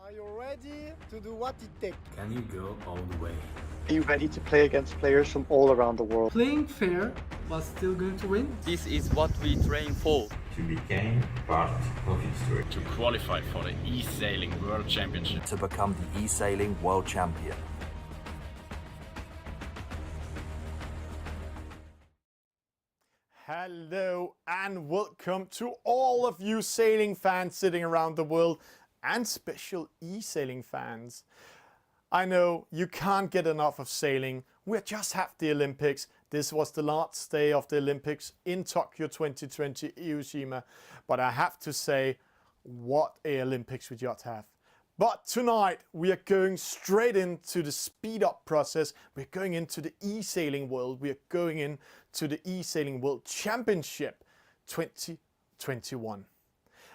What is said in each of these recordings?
Are you ready to do what it takes? Can you go all the way? Are you ready to play against players from all around the world? Playing fair, but still going to win? This is what we train for. To become part of history. To qualify for the eSailing World Championship. To become the eSailing World Champion. Hello and welcome to all of you sailing fans sitting around the world and special eSailing fans. I know you can't get enough of sailing. We just had the Olympics. This was the last day of the Olympics in Tokyo 2020 Hiroshima. But I have to say, what a Olympics we just have. But tonight we are going straight into the speed up process. We're going into the eSailing world. We are going into the eSailing World Championship 2021.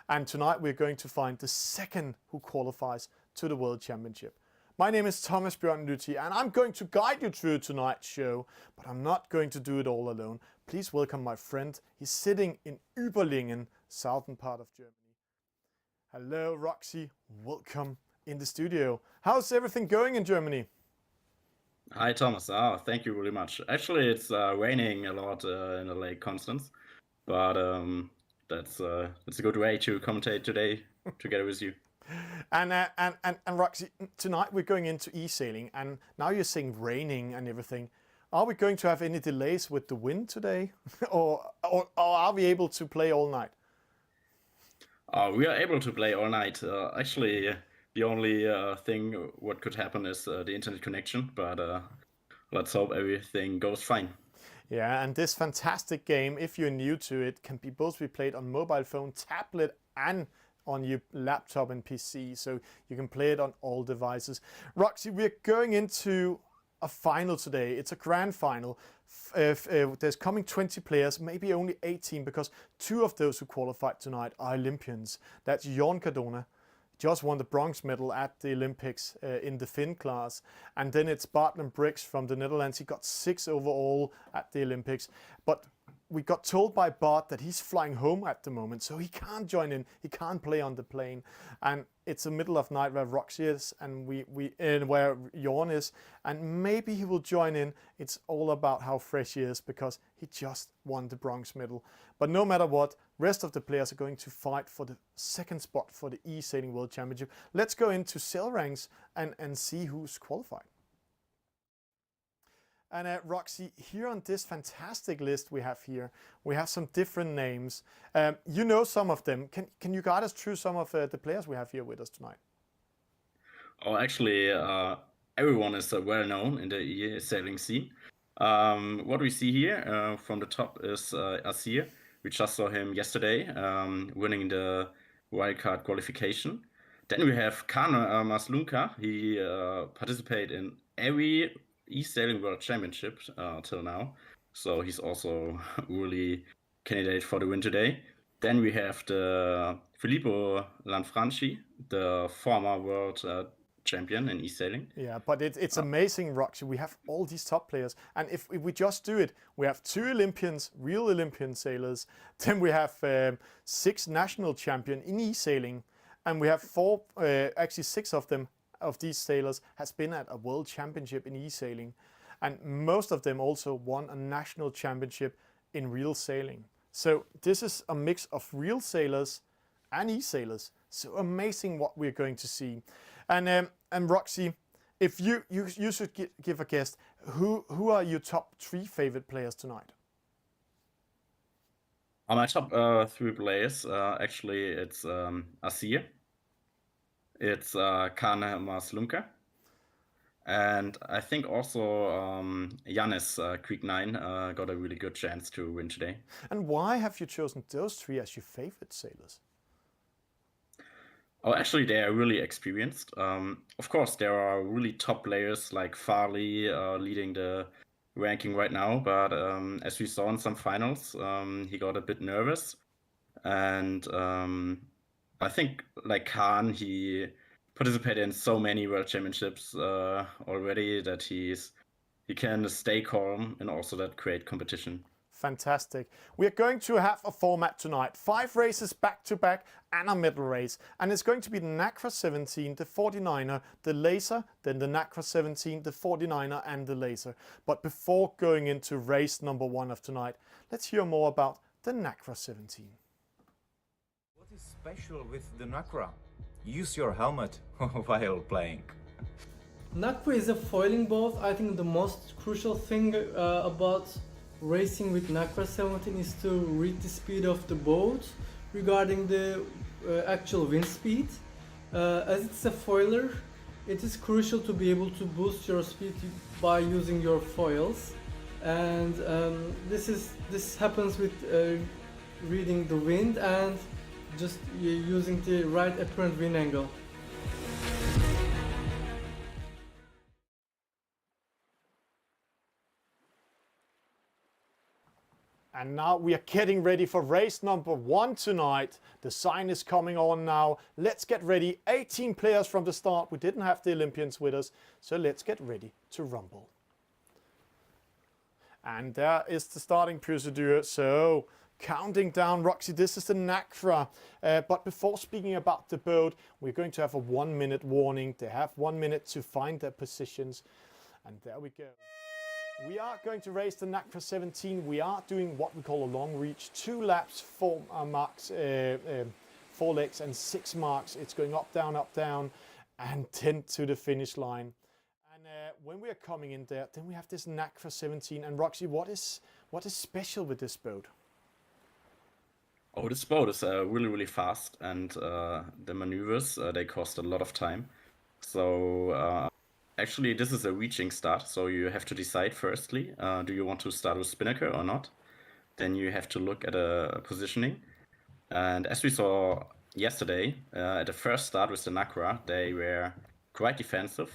And tonight we're going to find the second who qualifies to the World Championship. My name is Thomas Bjørnlytti and I'm going to guide you through tonight's show, but I'm not going to do it all alone. Please welcome my friend. He's sitting in Überlingen, southern part of Germany. Hello, Roxy. Welcome in the studio. How's everything going in Germany? Hi, Thomas. Thank you very much. Actually, it's raining a lot in the Lake Constance, but that's a good way to commentate today together with you. And Roxy, tonight we're going into eSailing, and now you're saying raining and everything. Are we going to have any delays with the wind today, or are we able to play all night? We are able to play all night. Actually, the only thing what could happen is the internet connection, but let's hope everything goes fine. Yeah, and this fantastic game, if you're new to it, can be both be played on mobile phone, tablet, and on your laptop and PC, so you can play it on all devices. Roxy, we're going into a final today. It's a grand final. There's coming 20 players, maybe only 18, because 2 of those who qualified tonight are Olympians. That's Jon Cardona, just won the bronze medal at the Olympics in the Finn class. And then it's Bartlen Briggs from the Netherlands. He got 6 overall at the Olympics. But we got told by Bart that he's flying home at the moment, so he can't join in. He can't play on the plane. And it's the middle of night where Roxy is and where Jon is. And maybe he will join in. It's all about how fresh he is because he just won the bronze medal. But no matter what, rest of the players are going to fight for the second spot for the eSailing World Championship. Let's go into sail ranks and see who's qualified. And Roxy, here on this fantastic list we have here, we have some different names. You know some of them. Can you guide us through some of the players we have here with us tonight? Oh, actually, everyone is well known in the eSailing scene. What we see here from the top is Asir. We just saw him yesterday winning the wildcard qualification. Then we have Kan Maslunka. He participated in every eSailing World Championship till now, so he's also really candidate for the win today. Then we have the Filippo Lanfranchi, the former world champion in eSailing. Yeah, but it's amazing, Roxy. We have all these top players, and if we just do it, we have 2 Olympians, real Olympian sailors. Then we have 6 national champion in eSailing, and we have 4, actually 6 of them. Of these sailors has been at a world championship in eSailing, and most of them also won a national championship in real sailing. So this is a mix of real sailors and eSailors. So amazing what we're going to see. And Roxy, if you should give a guess, who are your top 3 favorite players tonight? My top 3 players, actually it's Asir. It's Kan Maslunka, and I think also Yannis Creek 9 got a really good chance to win today. And why have you chosen those 3 as your favorite sailors? Oh, actually, they are really experienced. Of course, there are really top players like Farley leading the ranking right now, but as we saw in some finals, he got a bit nervous, and I think like Khan, he participated in so many world championships already that he can stay calm and also that create competition. Fantastic. We are going to have a format tonight. 5 races back to back and a medal race. And it's going to be the NACRA 17, the 49er, the Laser, then the NACRA 17, the 49er and the Laser. But before going into race number 1 of tonight, let's hear more about the NACRA 17. What is special with the NACRA? Use your helmet while playing. NACRA is a foiling boat. I think the most crucial thing about racing with NACRA 17 is to read the speed of the boat regarding the actual wind speed. As it's a foiler, it is crucial to be able to boost your speed by using your foils, and this happens with reading the wind and just using the right apparent wind angle. And now we are getting ready for race number 1 tonight. The sign is coming on now. Let's get ready. 18 players from the start. We didn't have the Olympians with us, so let's get ready to rumble. And there is the starting procedure. So counting down, Roxy, this is the NACRA. But before speaking about the boat, we're going to have a 1-minute warning. They have 1 minute to find their positions. And there we go. We are going to race the NACRA 17. We are doing what we call a long reach. 2 laps, 4 marks, 4 legs and 6 marks. It's going up, down, and then to the finish line. And when we are coming in there, then we have this NACRA 17. And Roxy, what is special with this boat? Oh, this boat is really, really fast, and the maneuvers, they cost a lot of time. So actually, this is a reaching start, so you have to decide firstly, do you want to start with spinnaker or not? Then you have to look at a positioning. And as we saw yesterday, at the first start with the NACRA, they were quite defensive.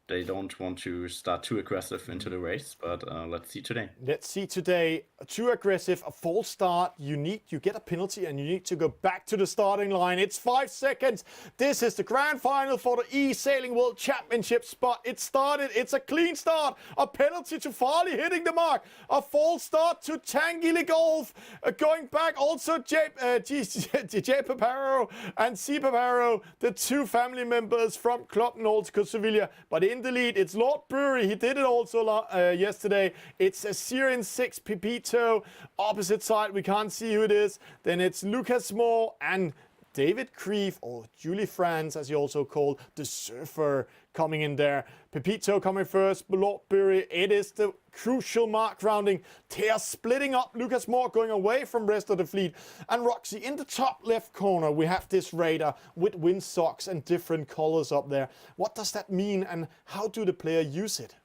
They don't want to start too aggressive into the race, but let's see today. Let's see today. Too aggressive, a false start. You get a penalty and you need to go back to the starting line. It's 5 seconds. This is the grand final for the eSailing World Championship spot. It started. It's a clean start. A penalty to Farley hitting the mark. A false start to Tangili Golf. Going back also J. Paparo and C. Paparo, the 2 family members from Club Nautico Sevilla. But in the lead, it's Lord Bury. He did it also yesterday. It's a Syrian 6 Pepito. Opposite side, we can't see who it is. Then it's Lucas Moore and David Creve, or Julie Franz, as he also called, the surfer, coming in there. Pepito coming first, Lord Bury. It is the crucial mark rounding. They are splitting up. Lucas Moore going away from rest of the fleet. And Roxy, in the top left corner, we have this radar with windsocks and different colors up there. What does that mean, and how do the player use it?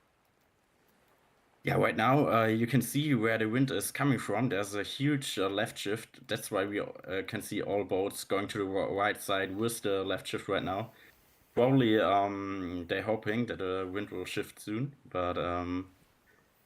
Yeah, right now you can see where the wind is coming from. There's a huge left shift. That's why we can see all boats going to the right side with the left shift right now. Probably they're hoping that the wind will shift soon. But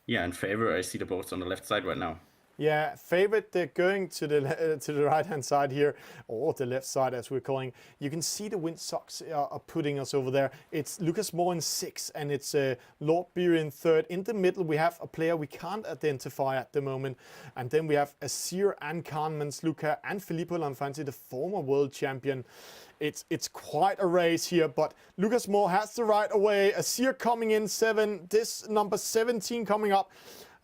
yeah, in favor, I see the boats on the left side right now. Yeah, favorite, they're going to the right-hand side here, or the left side as we're calling. You can see the windsocks are putting us over there. It's Lucas Moore in 6, and it's Lord Beery in 3rd. In the middle, we have a player we can't identify at the moment. And then we have Asir and Kahneman's Luca and Filippo Lanfanti, the former world champion. It's quite a race here, but Lucas Moore has the right away. Asir coming in 7, this number 17 coming up.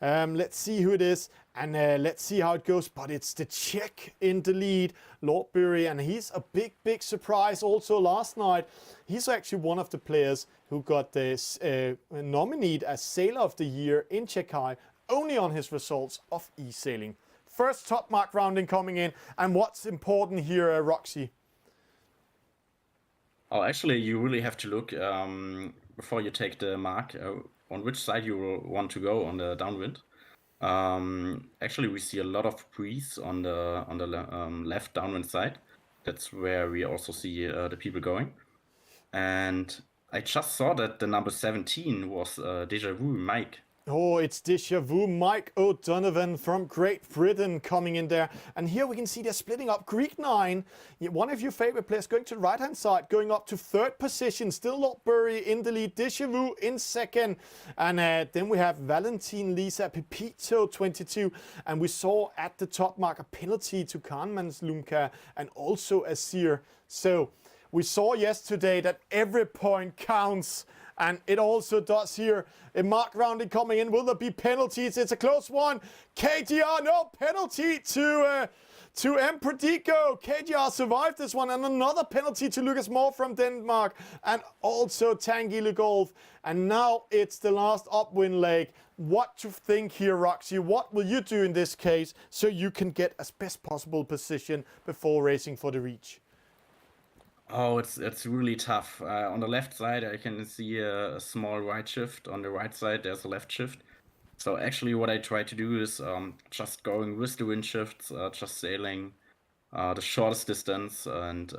Let's see who it is, and let's see how it goes. But it's the Czech in the lead, Lord Bury, and he's a big surprise also last night. He's actually one of the players who got this nominated as Sailor of the Year in Czechia, only on his results of eSailing. First top mark rounding coming in, and what's important here, Roxy? Oh, actually, you really have to look before you take the mark on which side you will want to go on the downwind. Actually, we see a lot of breeze on the left downwind side. That's where we also see the people going. And I just saw that the number 17 was Deja Vu Mike. Oh, it's Deja Vu, Mike O'Donovan from Great Britain coming in there. And here we can see they're splitting up. Greek 9, one of your favorite players, going to the right-hand side, going up to third position. Still Lord Bury in the lead. Deja Vu in second. And then we have Valentin Lisa, Pepito 22. And we saw at the top mark a penalty to Kanmanslunka and also Asir. So we saw yesterday that every point counts. And it also does here. A mark rounding coming in. Will there be penalties? It's a close one. KGR, no penalty to Empredico. KGR survived this one. And another penalty to Lucas Moore from Denmark. And also Tanguy Le Golf. And now it's the last upwind leg. What to think here, Roxy? What will you do in this case so you can get as best possible position before racing for the reach? Oh, it's really tough. On the left side, I can see a small right shift. On the right side, there's a left shift. So actually, what I try to do is just going with the wind shifts, just sailing the shortest distance, and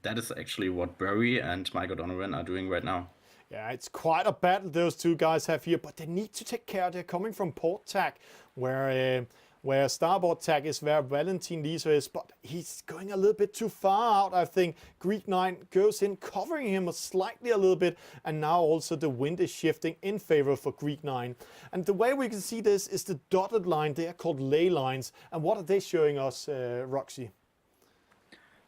that is actually what Bury and Mike O'Donovan are doing right now. Yeah, it's quite a battle those two guys have here, but they need to take care. They're coming from port tack, where starboard tack is where Valentin Lisa is, but he's going a little bit too far out, I think. Greek 9 goes in, covering him slightly a little bit, and now also the wind is shifting in favor for Greek 9. And the way we can see this is the dotted line. They are called ley lines. And what are they showing us, Roxy?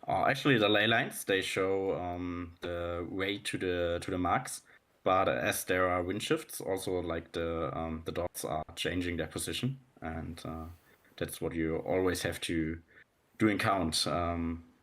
Actually, the ley lines, they show the way to the marks, but as there are wind shifts, also like the dots are changing their position, and that's what you always have to do in count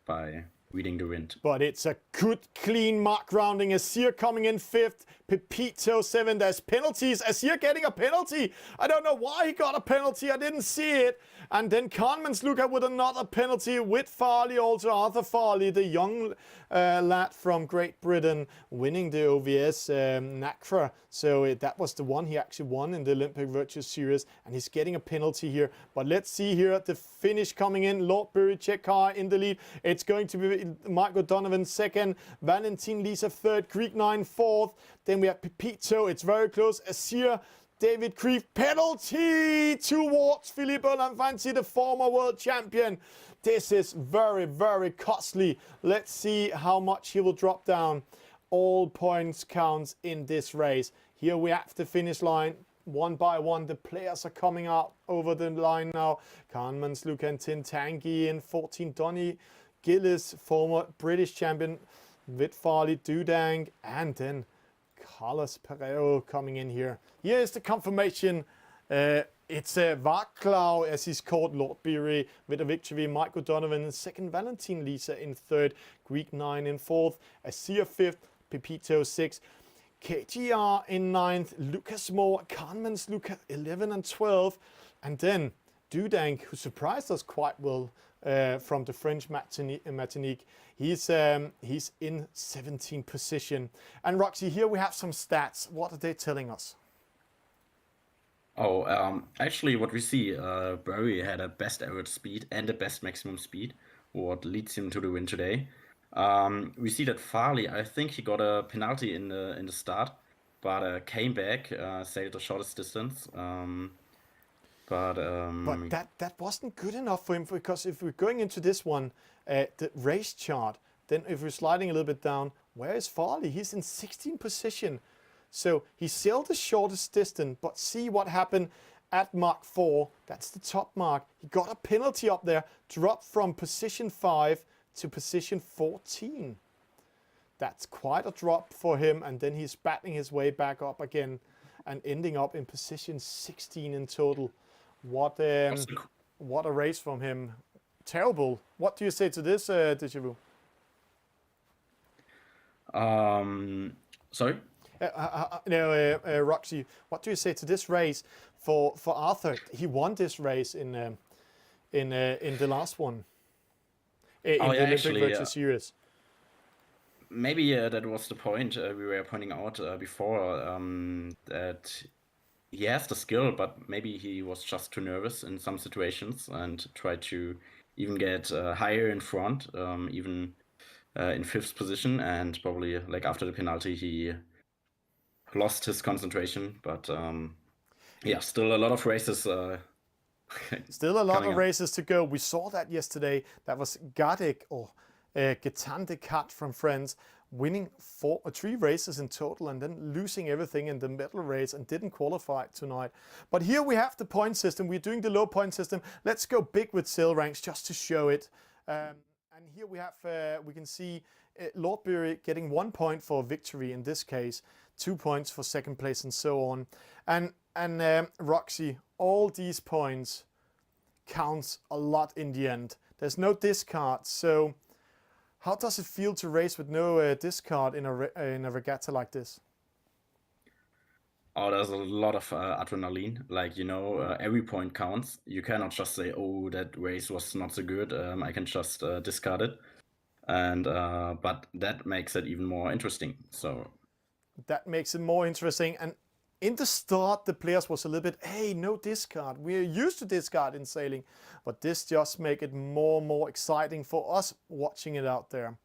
by reading the wind. But it's a good, clean mark rounding. Asir coming in fifth. Pepito 7. There's penalties. Asir getting a penalty. I don't know why he got a penalty. I didn't see it. And then Kanmansluka with another penalty with Farley, also Arthur Farley, the young lad from Great Britain, winning the OVS NACRA. So that was the one he actually won in the Olympic Virtual Series. And he's getting a penalty here. But let's see here at the finish coming in. Lord Bury, Czechar in the lead. It's going to be Mike O'Donovan second. Valentin Lisa third. Greek 9 fourth. Then we have Pepito. It's very close. Asir. David Krief, penalty towards Philippe Olanfanti, the former world champion. This is very, very costly. Let's see how much he will drop down. All points counts in this race. Here we have the finish line. One by one, the players are coming out over the line now. Kanmansluka and Tin Tanguy in 14. Donny Gillis, former British champion. With Farley, Dudang, and then Carlos Pereiro coming in here. Here is the confirmation. It's Vaclav, as he's called, Lord Bury with a victory. Mike O'Donovan in second. Valentin Lisa in third. Greek 9 in fourth. Asir fifth. Pepito 6. KGR in ninth. Lucas Moore, Kanmansluka 11 and 12. And then Dudang, who surprised us quite well from the French Martinique. He's in 17th position. And Roxy, here we have some stats. What are they telling us? Oh, actually, what we see, Bury had a best average speed and a best maximum speed, what leads him to the win today. We see that Farley, I think he got a penalty in the start, but came back, sailed the shortest distance. But that wasn't good enough for him, because if we're going into this one, the race chart, then if we're sliding a little bit down, where is Farley? He's in 16th position. So he sailed the shortest distance, but see what happened at Mark 4. That's the top mark. He got a penalty up there, dropped from position 5 to position 14. That's quite a drop for him, and then he's battling his way back up again and ending up in position 16 in total. What a race from him. Terrible. What do you say to this, Deja Vu? Sorry? Roxy, what do you say to this race for Arthur? He won this race in the last one. In the Olympic Virtual Series. Maybe that was the point we were pointing out before, that he has the skill, but maybe he was just too nervous in some situations and tried to even get higher in front, even in 5th position, and probably like after the penalty he lost his concentration. But Yeah, still a lot of races. Still a lot coming of up. races to go. We saw that yesterday. That was Gadek or Getande Kat from France winning 3 races in total and then losing everything in the medal race and didn't qualify tonight. But here we have the point system. We're doing the low point system. Let's go big with sail ranks just to show it. And here we have, we can see Lordbury getting 1 point for victory in this case, 2 points for second place and so on. And Roxy, all these points counts a lot in the end. There's no discard, so how does it feel to race with no discard in a regatta like this? Oh, there's a lot of adrenaline. Like, you know, every point counts. You cannot just say, oh, that race was not so good. I can just discard it. And but that makes it even more interesting. So that makes it more interesting. And in the start, the players was a little bit, hey, no discard. We're used to discard in sailing, but this just make it more exciting for us watching it out there.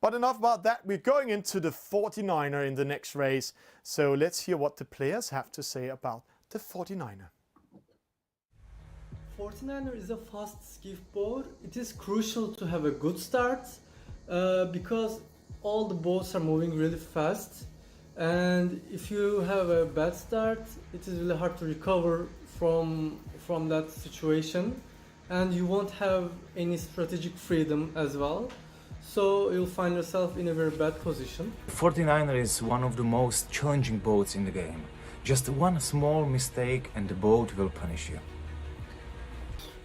But enough about that. We're going into the 49er in the next race. So let's hear what the players have to say about the 49er. 49er is a fast skiff boat. It is crucial to have a good start because all the boats are moving really fast. And if you have a bad start, it is really hard to recover from that situation, and you won't have any strategic freedom as well. So you'll find yourself in a very bad position. 49er is one of the most challenging boats in the game. Just one small mistake and the boat will punish you.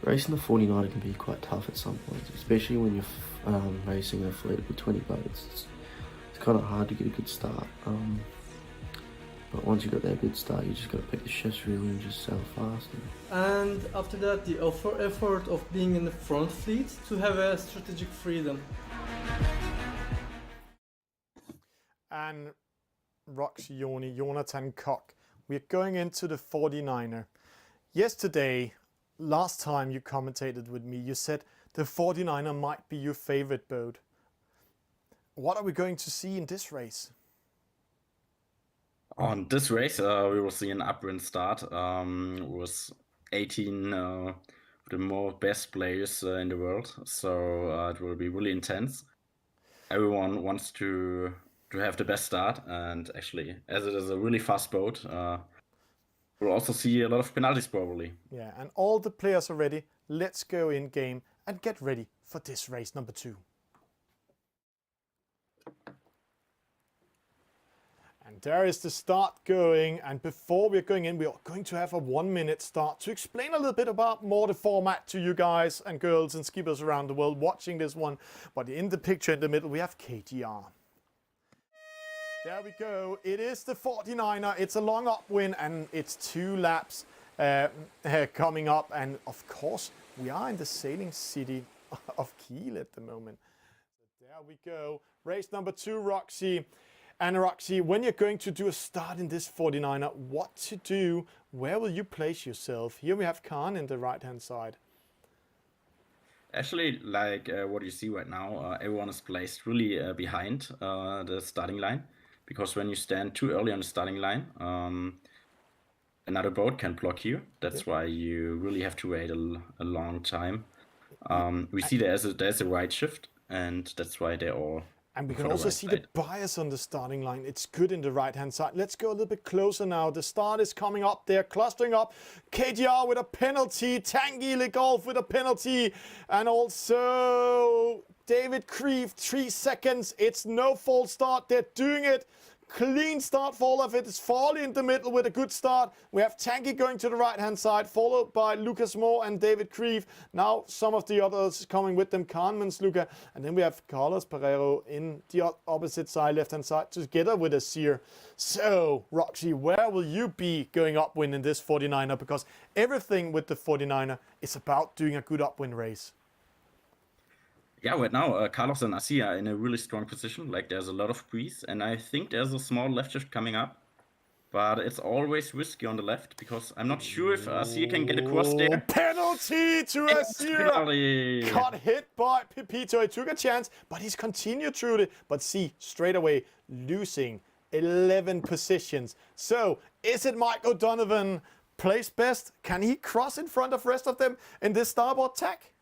Racing the 49er can be quite tough at some points, especially when you're racing a fleet of 20 boats. It's kind of hard to get a good start. But once you got that good start, you just got to pick the shifts really and just sail fast. And after that, the effort of being in the front fleet to have a strategic freedom. And Roxy Yoni, Jonathan Koch, we're going into the 49er. Yesterday, last time you commentated with me, you said the 49er might be your favorite boat. What are we going to see in this race? on this race, we will see an upwind start with 18 the more best players in the world. So it will be really intense. Everyone wants to have the best start, and actually, as it is a really fast boat, we'll also see a lot of penalties probably. Yeah, and all the players are ready. Let's go in game and get ready for this race number 2. And there is the start going, and before we're going in, we are going to have a 1-minute start to explain a little bit about more the format to you guys and girls and skippers around the world watching this one. But in the picture in the middle, we have KTR. There we go. It is the 49er. It's a long upwind, and it's 2 laps coming up. And of course, we are in the sailing city of Kiel at the moment. So there we go. Race number 2, Roxy. And Roxy, when you're going to do a start in this 49er, what to do? Where will you place yourself? Here we have Khan in the right-hand side. Actually, like what you see right now, everyone is placed really behind the starting line. Because when you stand too early on the starting line, another boat can block you. That's why you really have to wait a long time. We see there's a right shift, and that's why they're all. And we can also see the bias on the starting line. It's good in the right-hand side. Let's go a little bit closer now. The start is coming up. They're clustering up. KDR with a penalty. Tanguy Le Golf with a penalty. And also David Krief, 3 seconds. It's no false start. They're doing it. Clean start for all of it. It's Farley in the middle with a good start. We have Tanguy going to the right-hand side, followed by Lucas Moore and David Krief. Now some of the others coming with them, Kahneman's Luca. And then we have Carlos Pereiro in the opposite side, left-hand side, together with a Sear. So, Roxy, where will you be going upwind in this 49er? Because everything with the 49er is about doing a good upwind race. Yeah, right now, Carlos and Asia are in a really strong position. Like, there's a lot of breeze, and I think there's a small left shift coming up. But it's always risky on the left, because I'm not sure if Asia can get across there. Penalty to Asia! Got hit by Pepito. He took a chance, but he's continued through it. But see, straight away, losing 11 positions. So, is it Mike O'Donovan plays best. Can he cross in front of rest of them in this starboard tack?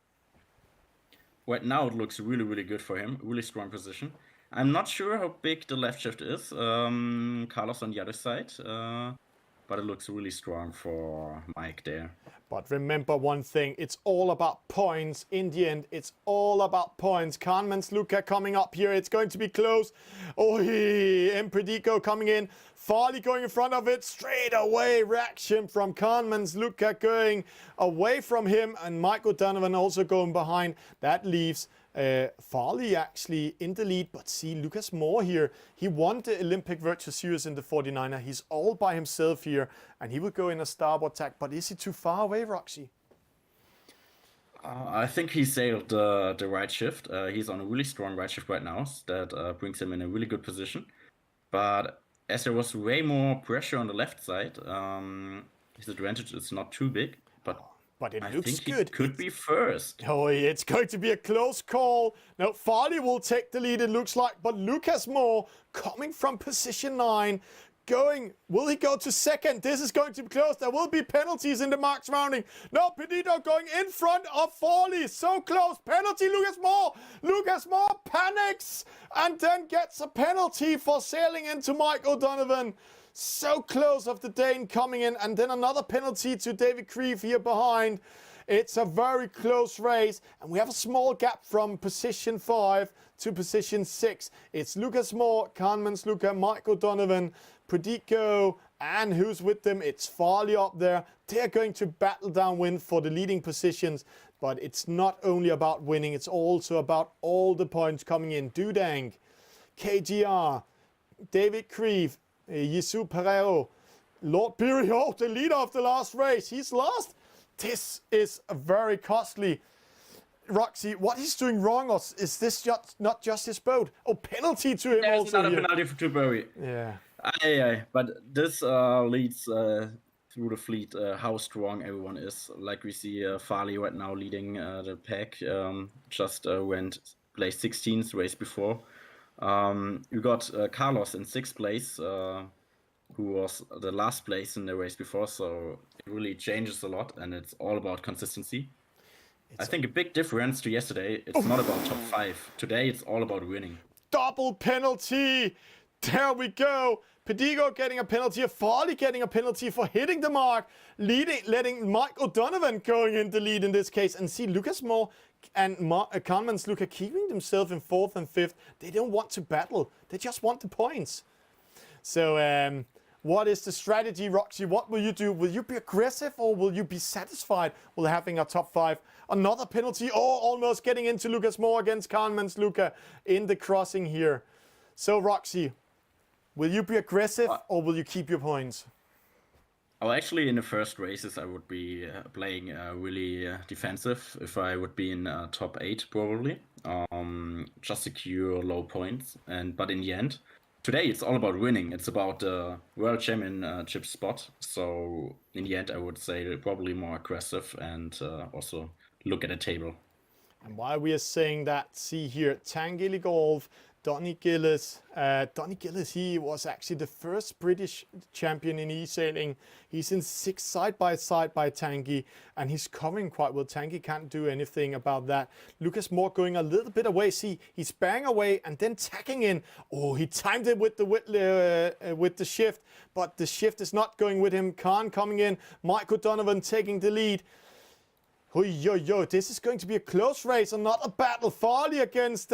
Right now it looks really, really good for him. Really strong position. I'm not sure how big the left shift is. Carlos on the other side. But it looks really strong for Mike there. But remember one thing, it's all about points. In the end, it's all about points. Kahneman's Luca coming up here. It's going to be close. Oh, Impredico coming in. Farley going in front of it. Straight away, reaction from Kahneman's Luca going away from him. And Mike O'Donovan also going behind. That leaves Farley actually in the lead, but see Lucas Moore here. He won the Olympic Virtual Series in the 49er. He's all by himself here, and he will go in a starboard tack. But is he too far away, Roxy? I think he sailed the right shift. He's on a really strong right shift right now. That brings him in a really good position. But as there was way more pressure on the left side, his advantage is not too big. But it I looks think good. He could be first. Oh, it's going to be a close call. Now, Farley will take the lead, it looks like. But Lucas Moore coming from position 9. Will he go to second? This is going to be close. There will be penalties in the marks rounding. No, Pedito going in front of Farley. So close. Penalty, Lucas Moore. Lucas Moore panics and then gets a penalty for sailing into Mike O'Donovan. So close of the Dane coming in, and then another penalty to David Creve here behind. It's a very close race, and we have a small gap from position 5 to position 6. It's Lucas Moore, Kahneman's Luca, Mike O'Donovan, Predico, and who's with them? It's Farley up there. They're going to battle downwind for the leading positions, but it's not only about winning, it's also about all the points coming in. Dudang, KGR, David Creve, Yisu Pereiro, Lord Beery, the leader of the last race. He's lost. This is very costly. Roxy, what he's doing wrong, or is this not just his boat? Oh, penalty to him. There's also another here. penalty to Berry. Yeah. Aye. But this leads through the fleet how strong everyone is. Like we see Farley right now leading the pack. Just went place 16th race before. You got Carlos in 6th place, who was the last place in the race before, so it really changes a lot, and it's all about consistency. I think a big difference to yesterday, it's not about top 5. Today, it's all about winning. Double penalty! There we go! Pedigo getting a penalty, Farley getting a penalty for hitting the mark, letting Mike O'Donovan going in the lead in this case, and see Lucas Moore and Kahneman's Luca keeping themselves in 4th and 5th. They don't want to battle. They just want the points. So, what is the strategy, Roxy? What will you do? Will you be aggressive or will you be satisfied with having a top 5? Another penalty. Oh, almost getting into Lucas Moore against Kahneman's Luca in the crossing here. So, Roxy, will you be aggressive or will you keep your points? Oh, actually, in the first races, I would be playing really defensive. If I would be in top 8, probably, just secure low points. But in the end, today it's all about winning. It's about the World Championship spot. So in the end, I would say probably more aggressive and also look at the table. And while we are saying that, see here, Tangeli Golf, Donny Gillis. Donny Gillis, he was actually the first British champion in eSailing. He's in 6th side by side by Tanguy, and he's covering quite well. Tanguy can't do anything about that. Lucas Moore going a little bit away. See, he's bang away and then tacking in. Oh, he timed it with the shift, but the shift is not going with him. Khan coming in. Mike O'Donovan taking the lead. Yo, this is going to be a close race and not a battle. Farley against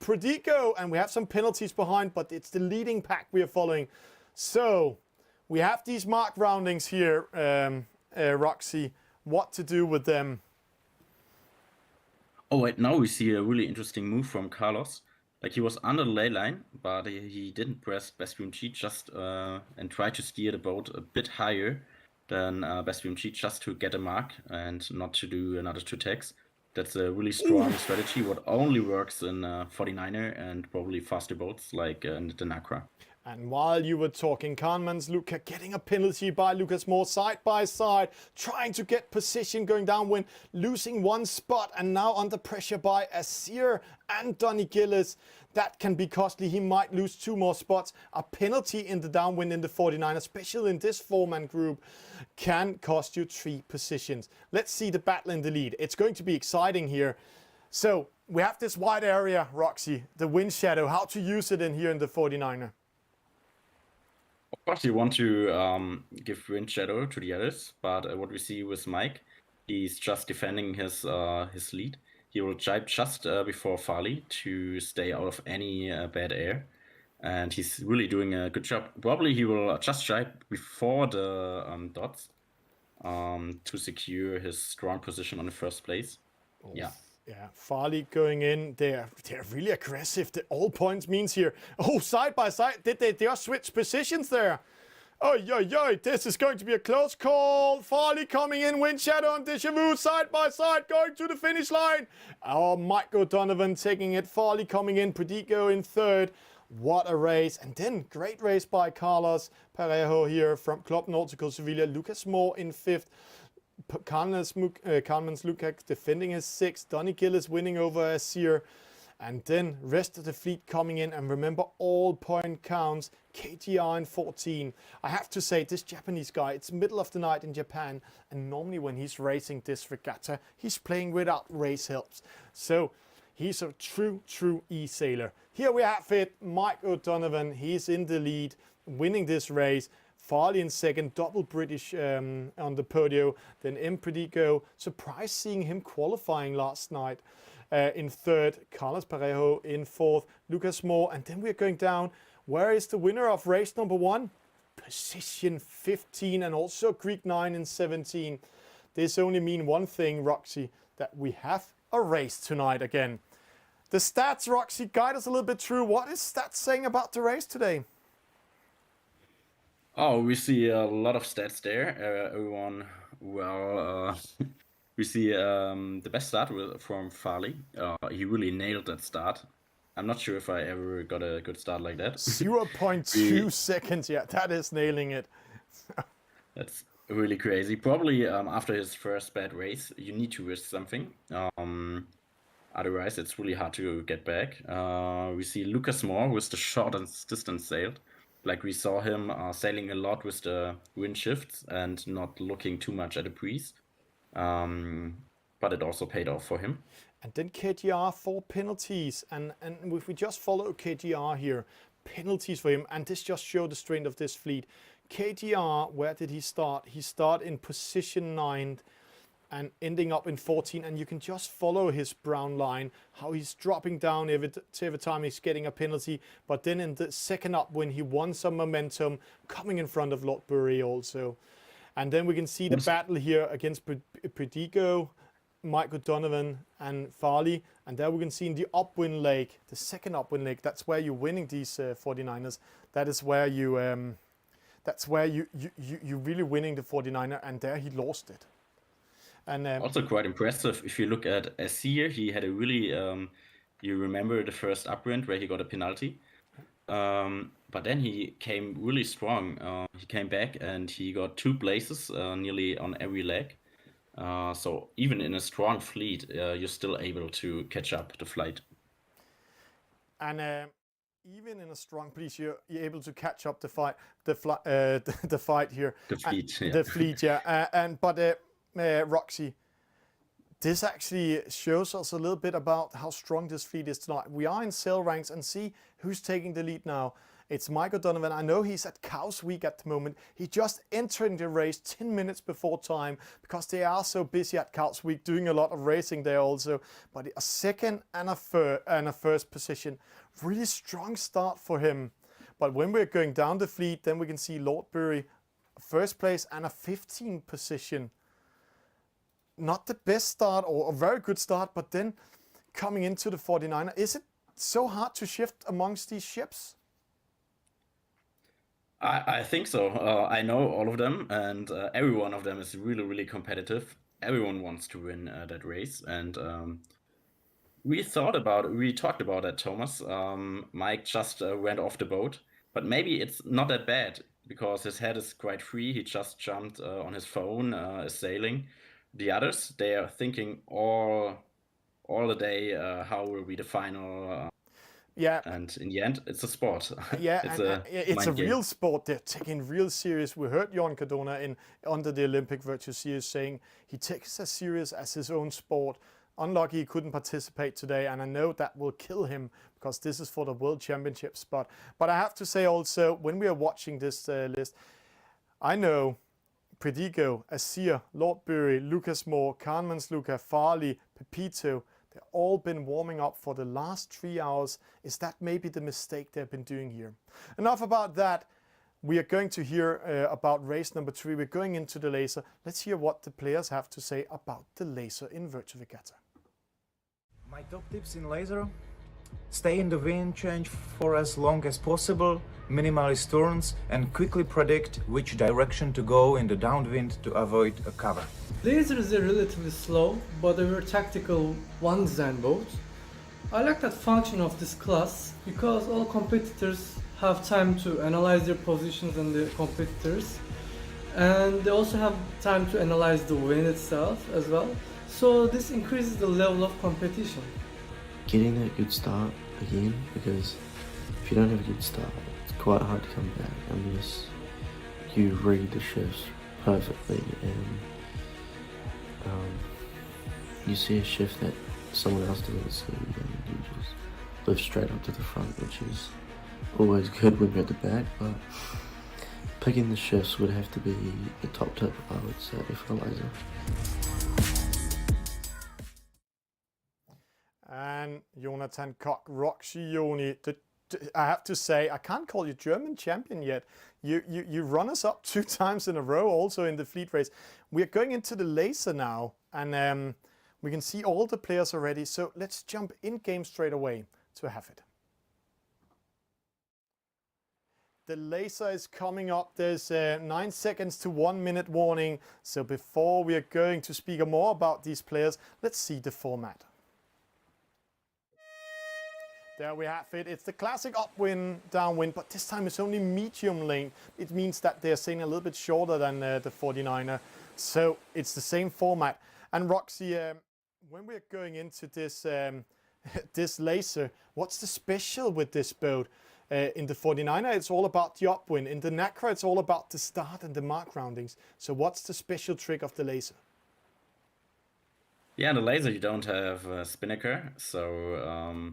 Predico, and we have some penalties behind, but it's the leading pack we are following. So we have these mark roundings here, Roxy. What to do with them? Oh, wait, now we see a really interesting move from Carlos. Like, he was under the ley line, but he didn't press best beam cheat just and try to steer the boat a bit higher than best beam cheat just to get a mark and not to do another 2 tags. That's a really strong strategy, what only works in 49er and probably faster boats like the Nacra. And while you were talking, Kahneman's Luca getting a penalty by Lucas Moore side by side, trying to get position going downwind, losing one spot, and now under pressure by Asir and Donny Gillis. That can be costly. He might lose 2 more spots. A penalty in the downwind in the 49, especially in this 4-man group, can cost you 3 positions. Let's see the battle in the lead. It's going to be exciting here. So we have this wide area, Roxy, the wind shadow, how to use it in here in the 49er. Of course, you want to give wind shadow to the others, but what we see with Mike, he's just defending his lead. He will jibe just before Farley to stay out of any bad air, and he's really doing a good job. Probably he will just jibe before the dots to secure his strong position on the first place. Oh. Yeah. Yeah, Farley going in. They're really aggressive. All points means here. Oh, side by side. Did they just switch positions there? Oh, this is going to be a close call. Farley coming in, wind shadow on Deja Vu, side by side, going to the finish line. Oh, Mike O'Donovan taking it. Farley coming in, Predigo in third. What a race. And then great race by Carlos Parejo here from Club Nautical Sevilla. Lucas Moore in fifth. Carmen's Lukac defending his sixth. Donny Gillis winning over Asir. And then rest of the fleet coming in. And remember, all point counts. KGR in 14. I have to say, this Japanese guy, it's middle of the night in Japan. And normally when he's racing this regatta, he's playing without race helps. So he's a true eSailer. Here we have it. Mike O'Donovan, he's in the lead, winning this race. Farley in second, double British on the podium. Then Predigo, surprised seeing him qualifying last night. In third, Carlos Parejo in fourth, Lucas Moore. And then we're going down. Where is the winner of race number 1? Position 15, and also Greek 9 in 17. This only means one thing, Roxy, that we have a race tonight again. The stats, Roxy, guide us a little bit through. What is stats saying about the race today? Oh, we see a lot of stats there. Everyone, well, we see the best start from Farley. He really nailed that start. I'm not sure if I ever got a good start like that. 0.2 seconds, yeah, that is nailing it. That's really crazy. Probably after his first bad race, you need to risk something. Otherwise, it's really hard to get back. We see Lucas Moore with the shortest distance sailed. Like we saw him sailing a lot with the wind shifts and not looking too much at the breeze. But it also paid off for him. And then KGR 4 penalties. And if we just follow KGR here, penalties for him. And this just showed the strength of this fleet. KGR, where did he start? He started in position 9 and ending up in 14. And you can just follow his brown line, how he's dropping down every time he's getting a penalty. But then in the second up, when he won some momentum, coming in front of Lotbury also. And then we can see the battle here against Predigo, Mike O'Donovan and Farley. And there we can see in the upwind leg, the second upwind leg, that's where you're winning these 49ers. That is where you, you're really winning the 49er, and there he lost it. And also quite impressive. If you look at Asir, he had a really, you remember the first upwind where he got a penalty. But then he came really strong. He came back and he got 2 places nearly on every leg. So even in a strong fleet, you're still able to catch up the flight. And even in a strong fleet, you're able to catch up the fight, the fight here. The fleet, yeah. The fleet, yeah. But Roxy, this actually shows us a little bit about how strong this fleet is tonight. We are in sail ranks, and see who's taking the lead now. It's Mike O'Donovan. I know he's at Cows Week at the moment. He just entering the race 10 minutes before time because they are so busy at Cows Week doing a lot of racing there also. But a second and a first position. Really strong start for him. But when we're going down the fleet, then we can see Lordbury first place and a 15th position. Not the best start or a very good start, but then coming into the 49er. Is it so hard to shift amongst these ships? I think so. I know all of them, and every one of them is really competitive. Everyone wants to win that race, and we talked about that, Thomas. Mike just went off the boat, but maybe it's not that bad because his head is quite free. He just jumped on his phone, is sailing. The others, they are thinking all the day how will be the final. Yeah. And in the end, it's a sport. Yeah, it's and a it's a mind game. real sport. They're taking real serious. We heard Jon Cardona under the Olympic Virtual Series saying he takes it as serious as his own sport. Unlucky he couldn't participate today, and I know that will kill him because this is for the World Championships. But I have to say also, when we are watching this list, I know Predigo, Asir, Lord Bury, Lucas Moore, Carmen's Luca, Farley, Pepito, they've all been warming up for the last 3 hours. Is that maybe the mistake they've been doing here? Enough about that. We are going to hear about race number 3. We're going into the laser. Let's hear what the players have to say about the laser in Virtual Regatta. My top tips in laser: stay in the wind change for as long as possible, minimalist turns, and quickly predict which direction to go in the downwind to avoid a cover. Laser is a relatively slow but a very tactical one design boat. I like that function of this class because all competitors have time to analyze their positions and the competitors, and they also have time to analyze the wind itself as well. So this increases the level of competition. Getting that good start again, because if you don't have a good start, it's quite hard to come back unless you read the shifts perfectly and you see a shift that someone else doesn't see, and you just lift straight up to the front, which is always good when you're at the back, but picking the shifts would have to be the top tip, I would say, for the laser. And Jonathan Koch, Roxy Joni, I have to say, I can't call you German champion yet. You run us up 2 times in a row, also in the fleet race. We're going into the laser now, and we can see all the players already. So let's jump in game straight away to have it. The laser is coming up. There's 9 seconds to 1 minute warning. So before we are going to speak more about these players, let's see the format. There we have it. It's the classic upwind, downwind, but this time it's only medium length. It means that they're sailing a little bit shorter than the 49er. So it's the same format. And Roxy, when we're going into this this laser, what's the special with this boat? In the 49er, it's all about the upwind. In the Nacra, it's all about the start and the mark roundings. So what's the special trick of the laser? Yeah, in the laser you don't have a spinnaker, so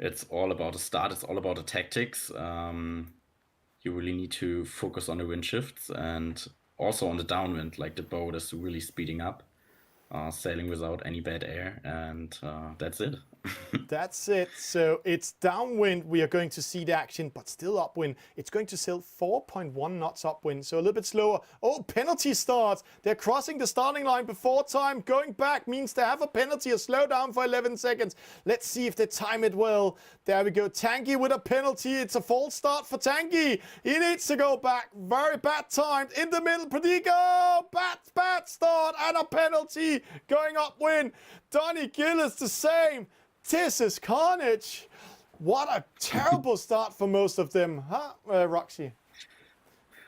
it's all about the start, it's all about the tactics. You really need to focus on the wind shifts and also on the downwind, like the boat is really speeding up, sailing without any bad air, and that's it. That's it. So it's downwind. We are going to see the action, but still upwind. It's going to sail 4.1 knots upwind, so a little bit slower. Oh, penalty starts. They're crossing the starting line before time. Going back means they have a penalty, a slowdown for 11 seconds. Let's see if they time it well. There we go. Tanguy with a penalty. It's a false start for Tanguy. He needs to go back. Very bad timed. In the middle, Predigo. Bad start and a penalty. Going upwind. Donny Gillis the same. This is carnage. What a terrible start for most of them, huh, Roxy?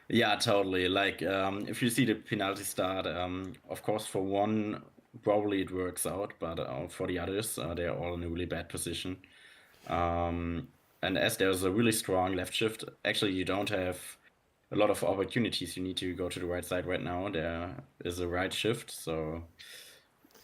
Yeah, totally. Like, if you see the penalty start, of course, for one, probably it works out, but for the others, they're all in a really bad position. And as there's a really strong left shift, actually, you don't have a lot of opportunities. You need to go to the right side right now. There is a right shift, so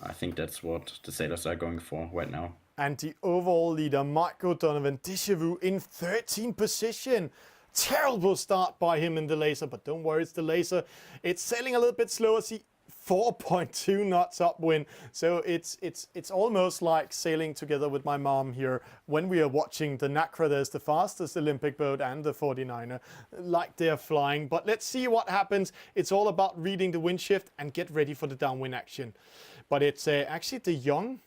I think that's what the sailors are going for right now. And the overall leader, Michael Donovan, Déjà Vu in 13th position. Terrible start by him in the laser, but don't worry, it's the laser. It's sailing a little bit slower. See, 4.2 knots upwind. So it's almost like sailing together with my mom here when we are watching the Nacra. There's the fastest Olympic boat and the 49er, like they're flying. But let's see what happens. It's all about reading the wind shift and get ready for the downwind action. But it's actually the young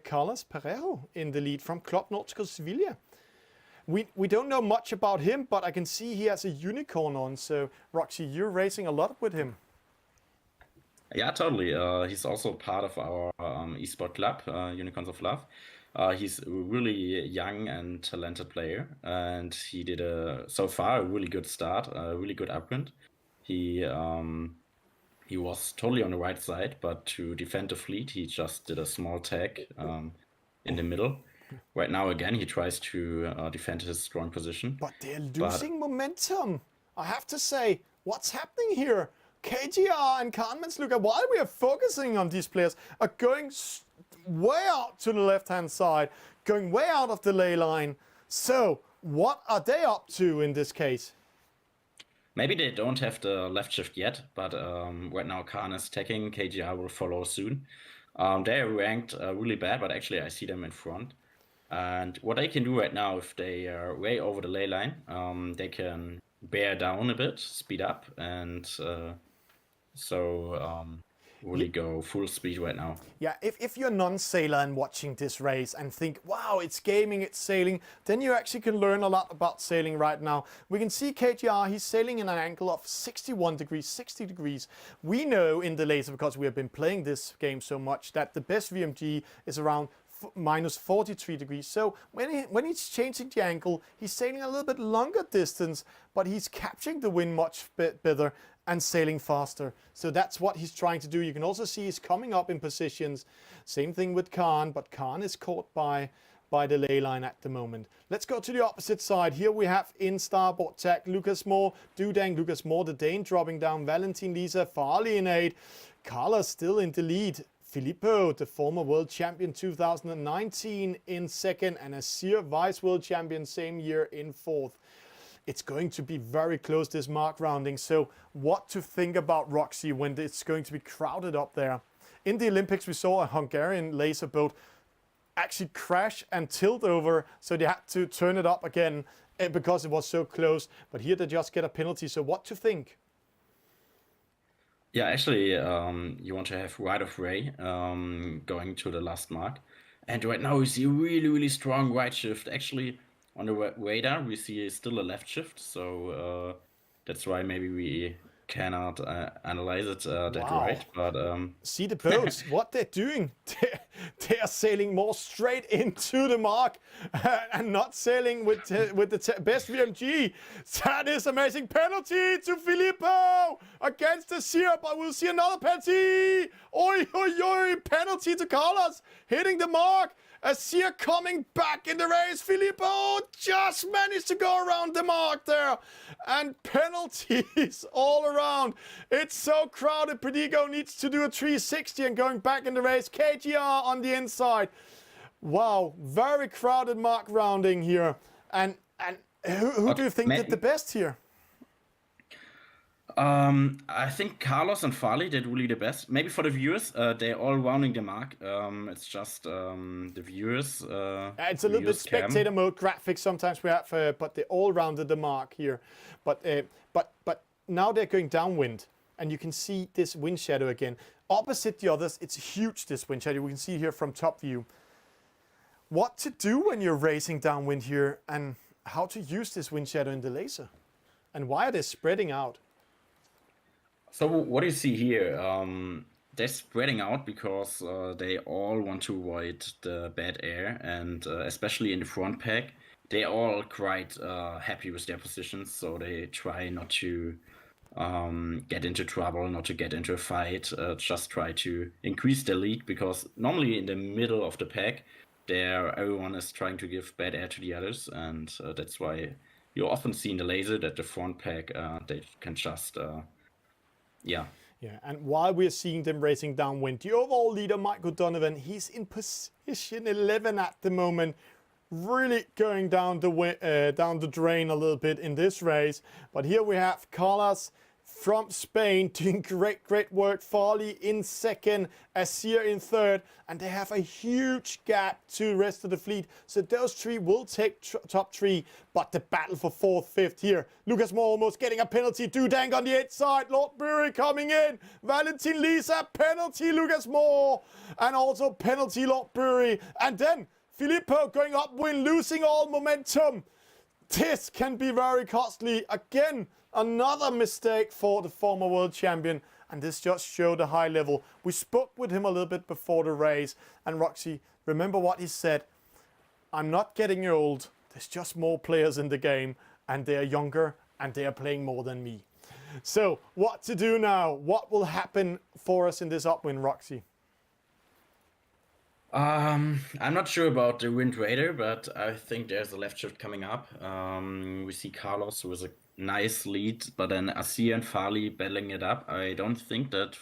Carlos Pereiro in the lead from Club Nautical Sevilla. We don't know much about him, but I can see he has a unicorn on. So, Roxy, you're racing a lot with him. Yeah, totally. He's also part of our eSport club, Unicorns of Love. He's a really young and talented player, and he did so far a really good start, a really good upwind. He was totally on the right side, but to defend the fleet, he just did a small tag in the middle. right now again he tries to defend his strong position. But they're losing momentum. I have to say, what's happening here? KGR and Luka, while we are focusing on these players, are going way out to the left-hand side, going way out of the ley line. So, what are they up to in this case? Maybe they don't have the left shift yet, but right now Khan is attacking. KGR will follow soon. They're ranked really bad, but actually I see them in front. And what they can do right now, if they are way over the ley line, they can bear down a bit, speed up, and really go full speed right now. Yeah, if you're a non-sailor and watching this race and think, wow, it's gaming, it's sailing, then you actually can learn a lot about sailing right now. We can see KGR, he's sailing in an angle of 61 degrees, 60 degrees. We know in the laser, because we have been playing this game so much, that the best VMG is around minus 43 degrees. So when he's changing the angle, he's sailing a little bit longer distance, but he's capturing the wind much better and sailing faster. So that's what he's trying to do. You can also see he's coming up in positions. Same thing with Khan, but Khan is caught by the ley line at the moment. Let's go to the opposite side. Here we have in starboard tack Lucas Moore, Dudang, Lucas Moore, the Dane dropping down, Valentin Lisa, Farley in 8, Carlos still in the lead. Filippo, the former world champion 2019 in 2nd, and Asir, vice world champion same year in 4th. It's going to be very close, this mark rounding. So what to think about Roxy when it's going to be crowded up there? In the Olympics, we saw a Hungarian laser boat actually crash and tilt over. So they had to turn it up again because it was so close. But here they just get a penalty. So what to think? Yeah, actually, you want to have right of way going to the last mark. And right now we see a really, really strong right shift. Actually, on the radar, we see still a left shift, so that's why maybe we cannot analyze it that right. But see the boats, what they're doing. They are sailing more straight into the mark and not sailing with the best VMG. That is amazing. Penalty to Filippo against the Sierra, but we'll see another penalty. Oi, oi, oi, penalty to Carlos, hitting the mark. Asir coming back in the race. Filippo just managed to go around the mark there. And penalties all around. It's so crowded. Predigo needs to do a 360 and going back in the race. KGR on the inside. Wow, very crowded mark rounding here. And who do you think did the best here? I think Carlos and Farley did really the best. Maybe for the viewers, they're all rounding the mark. It's just the viewers. It's a little bit spectator mode graphics sometimes we have, but they all rounded the mark here. But now they're going downwind, and you can see this wind shadow again. Opposite the others, it's huge, this wind shadow. We can see here from top view. What to do when you're racing downwind here, and how to use this wind shadow in the laser, and why are they spreading out? So what you see here, they're spreading out because they all want to avoid the bad air, and especially in the front pack, they're all quite happy with their positions, so they try not to get into trouble, not to get into a fight, just try to increase their lead, because normally in the middle of the pack, everyone is trying to give bad air to the others, and that's why you often see in the laser that the front pack, they can just... Yeah, and while we're seeing them racing downwind, the overall leader, Michael Donovan, he's in position 11 at the moment, really going down the drain a little bit in this race. But here we have Carlos from Spain doing great work. Farley in 2nd, Asir in 3rd, and they have a huge gap to the rest of the fleet. So those 3 will take top 3, but the battle for 4th, 5th here. Lucas Moore almost getting a penalty. Dudang on the outside. Lord Bury coming in. Valentin Lisa, penalty Lucas Moore, and also penalty Lord Bury. And then Filippo going upwind, losing all momentum. This can be very costly. Again, another mistake for the former world champion, and this just showed a high level. We spoke with him a little bit before the race, and Roxy, remember what he said? I'm not getting old. There's just more players in the game, and they are younger, and they are playing more than me. So, what to do now? What will happen for us in this upwind, Roxy? I'm not sure about the Wind Raider, but I think there's a left shift coming up. We see Carlos with a nice lead, but then Asir and Farley battling it up. I don't think that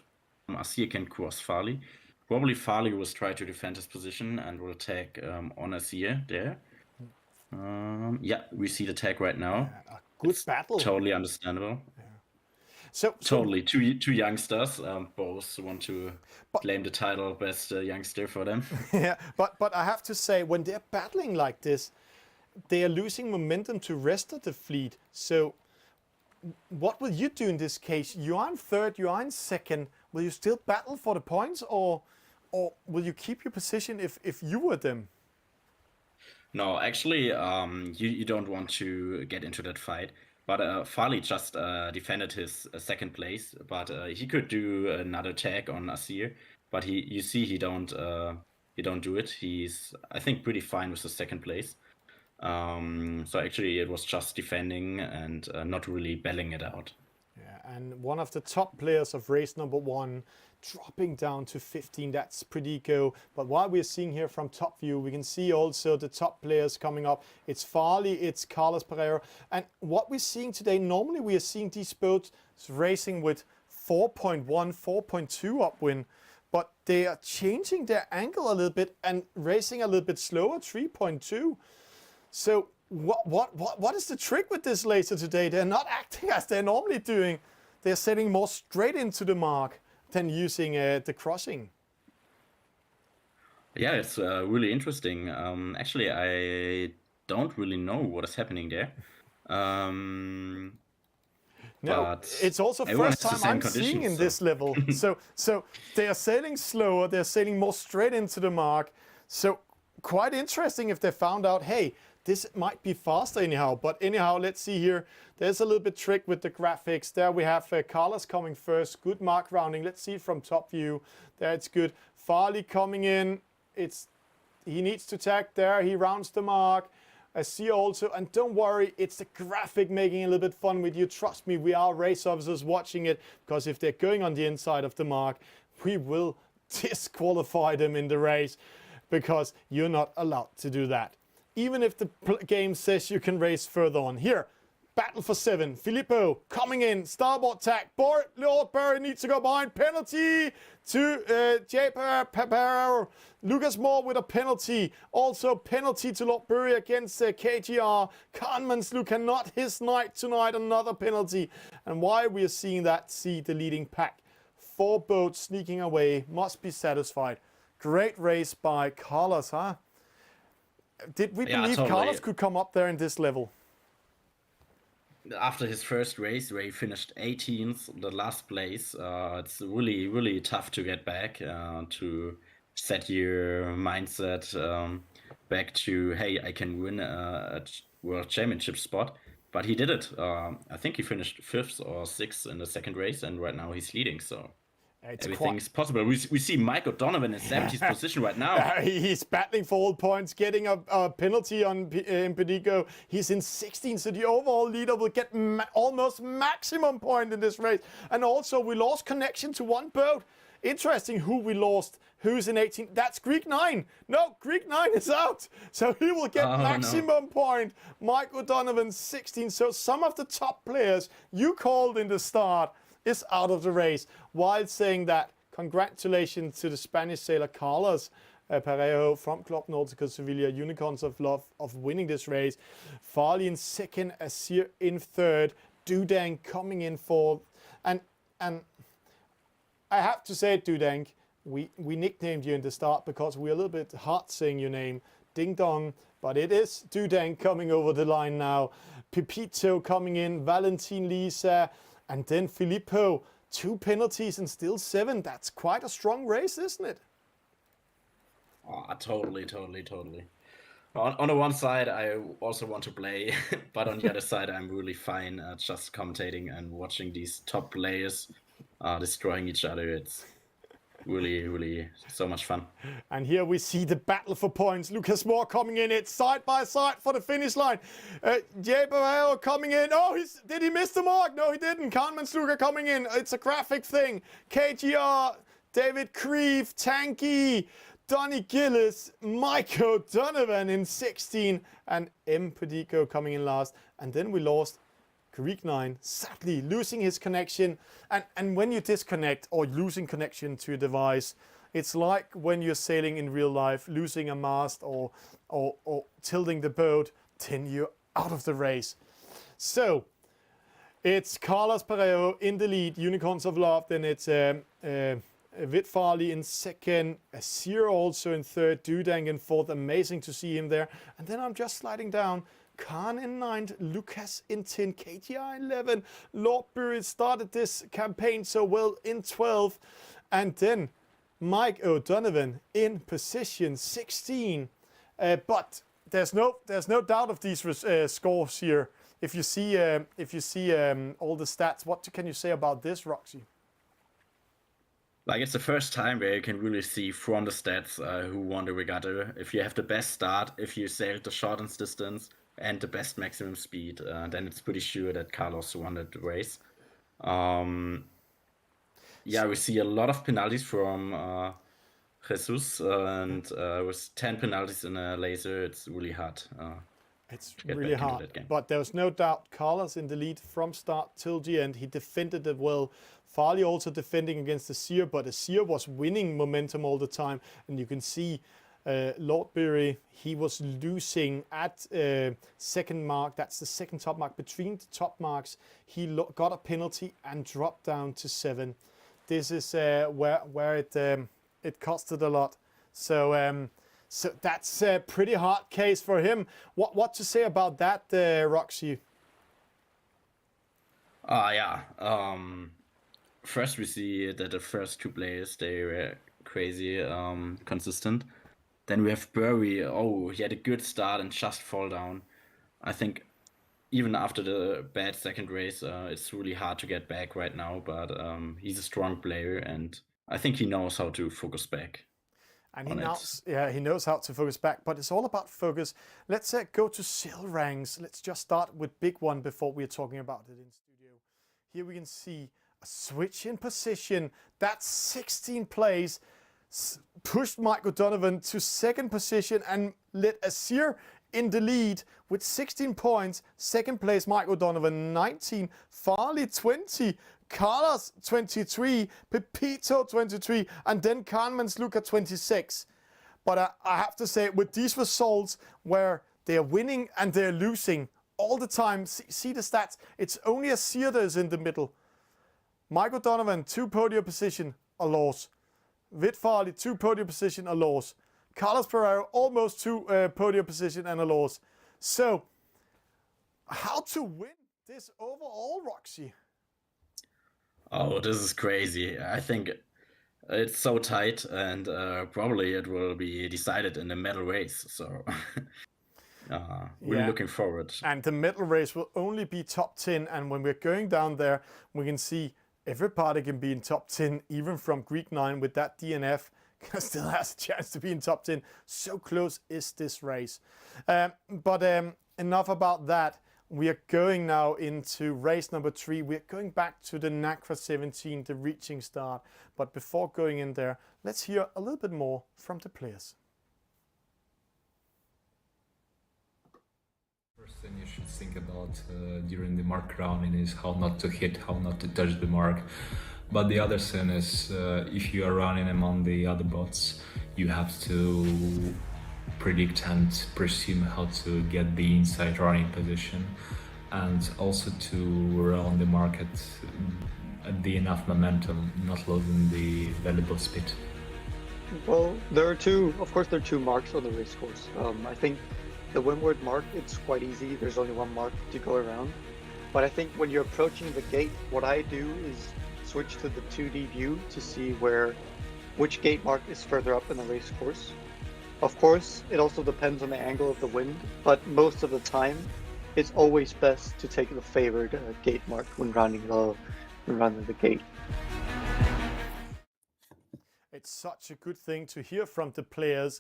Asir can cross Farley. Probably Farley will try to defend his position and will attack on Asir there. Yeah, we see the tag right now. A good battle. Totally understandable. So Totally, two youngsters, both want to claim the title best youngster for them. yeah, but I have to say, when they're battling like this, they are losing momentum to rest of the fleet. So what will you do in this case? You are in third, you are in second. Will you still battle for the points, or will you keep your position if you were them? No, actually, you don't want to get into that fight. But Farley just defended his second place, but he could do another tag on Asir. But you see he don't do it. He's, I think, pretty fine with the second place. So actually, it was just defending and not really battling it out. Yeah, and one of the top players of race number 1 dropping down to 15. That's pretty go. But what we're seeing here from top view, we can see also the top players coming up. It's Farley, it's Carlos Pereira. And what we're seeing today, normally we are seeing these boats racing with 4.1, 4.2 upwind. But they are changing their angle a little bit and racing a little bit slower, 3.2. So what is the trick with this laser today? They're not acting as they're normally doing. They're setting more straight into the mark than using the crossing. Yeah, it's really interesting. Actually, I don't really know what is happening there. No, but it's also first time I'm seeing in this level. so they are sailing slower, they're sailing more straight into the mark. So quite interesting if they found out, hey, this might be faster anyhow. But anyhow, let's see here. There's a little bit trick with the graphics. There we have Carlos coming first. Good mark rounding. Let's see it from top view. There it's good. Farley coming in. He needs to tag there. He rounds the mark. I see also, and don't worry, it's the graphic making a little bit fun with you. Trust me, we are race officers watching it, because if they're going on the inside of the mark, we will disqualify them in the race, because you're not allowed to do that. Even if the game says you can race further on. Here, battle for 7. Filippo coming in, starboard tack. Lord Barry needs to go behind. Penalty to Pepper. Lucas Moore with a penalty. Also penalty to Lord Barry against KGR. Kahneman's cannot his night tonight. Another penalty. And why we are seeing that, see the leading pack. 4 boats sneaking away. Must be satisfied. Great race by Carlos, huh? Did we believe totally. Carlos could come up there in this level? After his first race, where he finished 18th, the last place, it's really, really tough to get back, to set your mindset back to, hey, I can win a World Championship spot. But he did it. I think he finished 5th or 6th in the second race, and right now he's leading, so everything is possible. We see Mike O'Donovan in 70th position right now. He's battling for all points, getting a penalty on Impedico. He's in 16th, so the overall leader will get almost maximum point in this race. And also, we lost connection to one boat. Interesting who we lost. Who's in 18th? That's Greek 9. No, Greek 9 is out. So he will get maximum point. Mike O'Donovan, 16th. So some of the top players you called in the start is out of the race, while saying that congratulations to the Spanish sailor Carlos Pereira from Club Nautical Sevilla, Unicorns of Love, of winning this race. Farley in second, Asir in third, Dudang coming in fourth. And I have to say, Dudang, we nicknamed you in the start because we're a little bit hard saying your name, Ding Dong, but it is Dudang coming over the line now. Pepito coming in, Valentin Lisa, and then Filippo, 2 penalties and still 7. That's quite a strong race, isn't it? Oh, totally. On the one side, I also want to play, but on the other side, I'm really fine just commentating and watching these top players destroying each other. It's really, really so much fun. And here we see the battle for points. Lucas Moore coming in. It's side by side for the finish line. Jay Barrero coming in. Oh, did he miss the mark? No, he didn't. Kahneman's coming in. It's a graphic thing. KGR, David Creve, Tanky, Donny Gillis, Mike O'Donovan in 16, and M. Padico coming in last. And then we lost Greek 9, sadly losing his connection. And when you disconnect or losing connection to a device, it's like when you're sailing in real life, losing a mast or tilting the boat, then you're out of the race. So it's Carlos Pereiro in the lead, Unicorns of Love. Then it's Vit Farley in second, Asir also in third, Dudang in fourth. Amazing to see him there. And then I'm just sliding down. Khan in 9th, Lucas in 10th, KTI 11. Lord Bury started this campaign so well in 12th. And then Mike O'Donovan in position 16. But there's no doubt of these scores here. If you see all the stats, what can you say about this, Roxy? Like, it's the first time where you can really see from the stats who won the regatta. If you have the best start, if you sailed the shortest distance, and the best maximum speed, then it's pretty sure that Carlos won the race. Yeah, we see a lot of penalties from Jesus, and with 10 penalties in a laser, it's really hard. It's really hard, but there was no doubt Carlos in the lead from start till the end. He defended it well. Farley also defending against Asir, but Asir was winning momentum all the time, and you can see Lord Bury, he was losing at second mark. That's the second top mark. Between the top marks, he got a penalty and dropped down to 7. This is where it costed a lot. So so that's a pretty hard case for him. What to say about that, Roxy? Yeah. First we see that the first 2 players, they were crazy consistent. Then we have Bury. Oh, he had a good start and just fall down. I think even after the bad second race, it's really hard to get back right now. But he's a strong player, and I think he knows how to focus back. And he knows how to focus back. But it's all about focus. Let's go to sail ranks. Let's just start with big one before we're talking about it in studio. Here we can see a switch in position. That's 16 plays. Pushed Mike O'Donovan to second position and let Asir in the lead with 16 points. Second place, Mike O'Donovan, 19. Farley, 20. Carlos, 23. Pepito, 23. And then Kahneman's Luca, 26. But I have to say, with these results where they're winning and they're losing all the time, see the stats. It's only Asir that is in the middle. Mike O'Donovan, 2 podium position, a loss. Vit Farley, 2 podium position, a loss. Carlos Pereiro, almost 2 podium position and a loss. So, how to win this overall, Roxy? Oh, this is crazy. I think it's so tight, and probably it will be decided in the medal race. So, really looking forward. And the medal race will only be top 10. And when we're going down there, we can see everybody can be in top 10, even from Greek 9 with that DNF. Still has a chance to be in top 10. So close is this race. But enough about that. We are going now into race number 3. We're going back to the NACRA 17, the reaching start. But before going in there, let's hear a little bit more from the players. First thing you should think about during the mark rounding is how not to hit, how not to touch the mark. But the other thing is, if you are running among the other bots, you have to predict and presume how to get the inside running position, and also to run the market at the enough momentum, not losing the valuable speed. Well, there are 2 marks on the race course. I think the windward mark, it's quite easy. There's only 1 mark to go around. But I think when you're approaching the gate, what I do is switch to the 2D view to see which gate mark is further up in the race course. Of course, it also depends on the angle of the wind, but most of the time, it's always best to take the favored gate mark when rounding the gate. It's such a good thing to hear from the players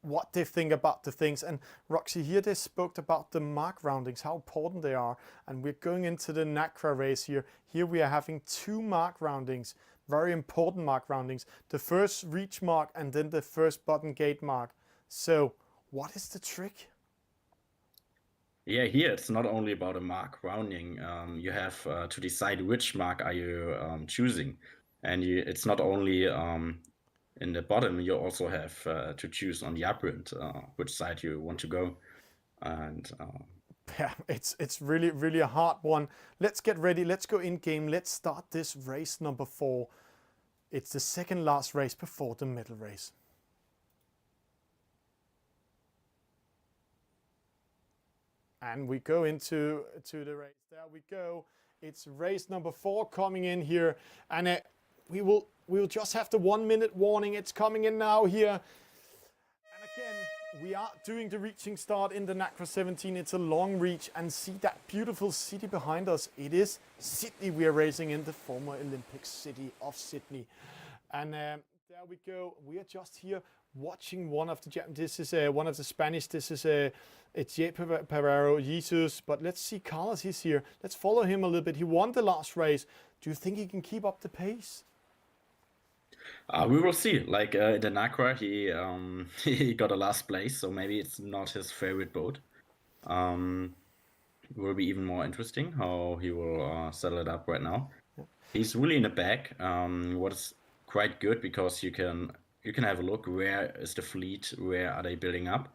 what they think about the things. And Roxy, here they spoke about the mark roundings, how important they are. And we're going into the NACRA race here. Here we are having 2 mark roundings very important mark roundings. The first reach mark and then the first button gate mark. So what is the trick? Yeah, here it's not only about a mark rounding. You have to decide which mark are you choosing. And it's not only in the bottom, you also have to choose on the upper end which side you want to go. And yeah, it's really, really a hard one. Let's get ready. Let's go in game. Let's start this race number 4. It's the second last race before the medal race. And we go into the race. There we go. It's race number 4 coming in here, and we will just have the 1 minute warning. It's coming in now here. And again, we are doing the reaching start in the NACRA 17. It's a long reach, and see that beautiful city behind us. It is Sydney. We are racing in the former Olympic city of Sydney, and there we go. We are just here watching one of the this is one of the Spanish. This is it's Pereiro Jesus, but let's see Carlos. He's here. Let's follow him a little bit. He won the last race. Do you think he can keep up the pace? We will see. Like in the NACRA, he got a last place, so maybe it's not his favorite boat. It will be even more interesting how he will settle it up right now. Yeah. He's really in the back. What is quite good, because you can have a look where is the fleet, where are they building up,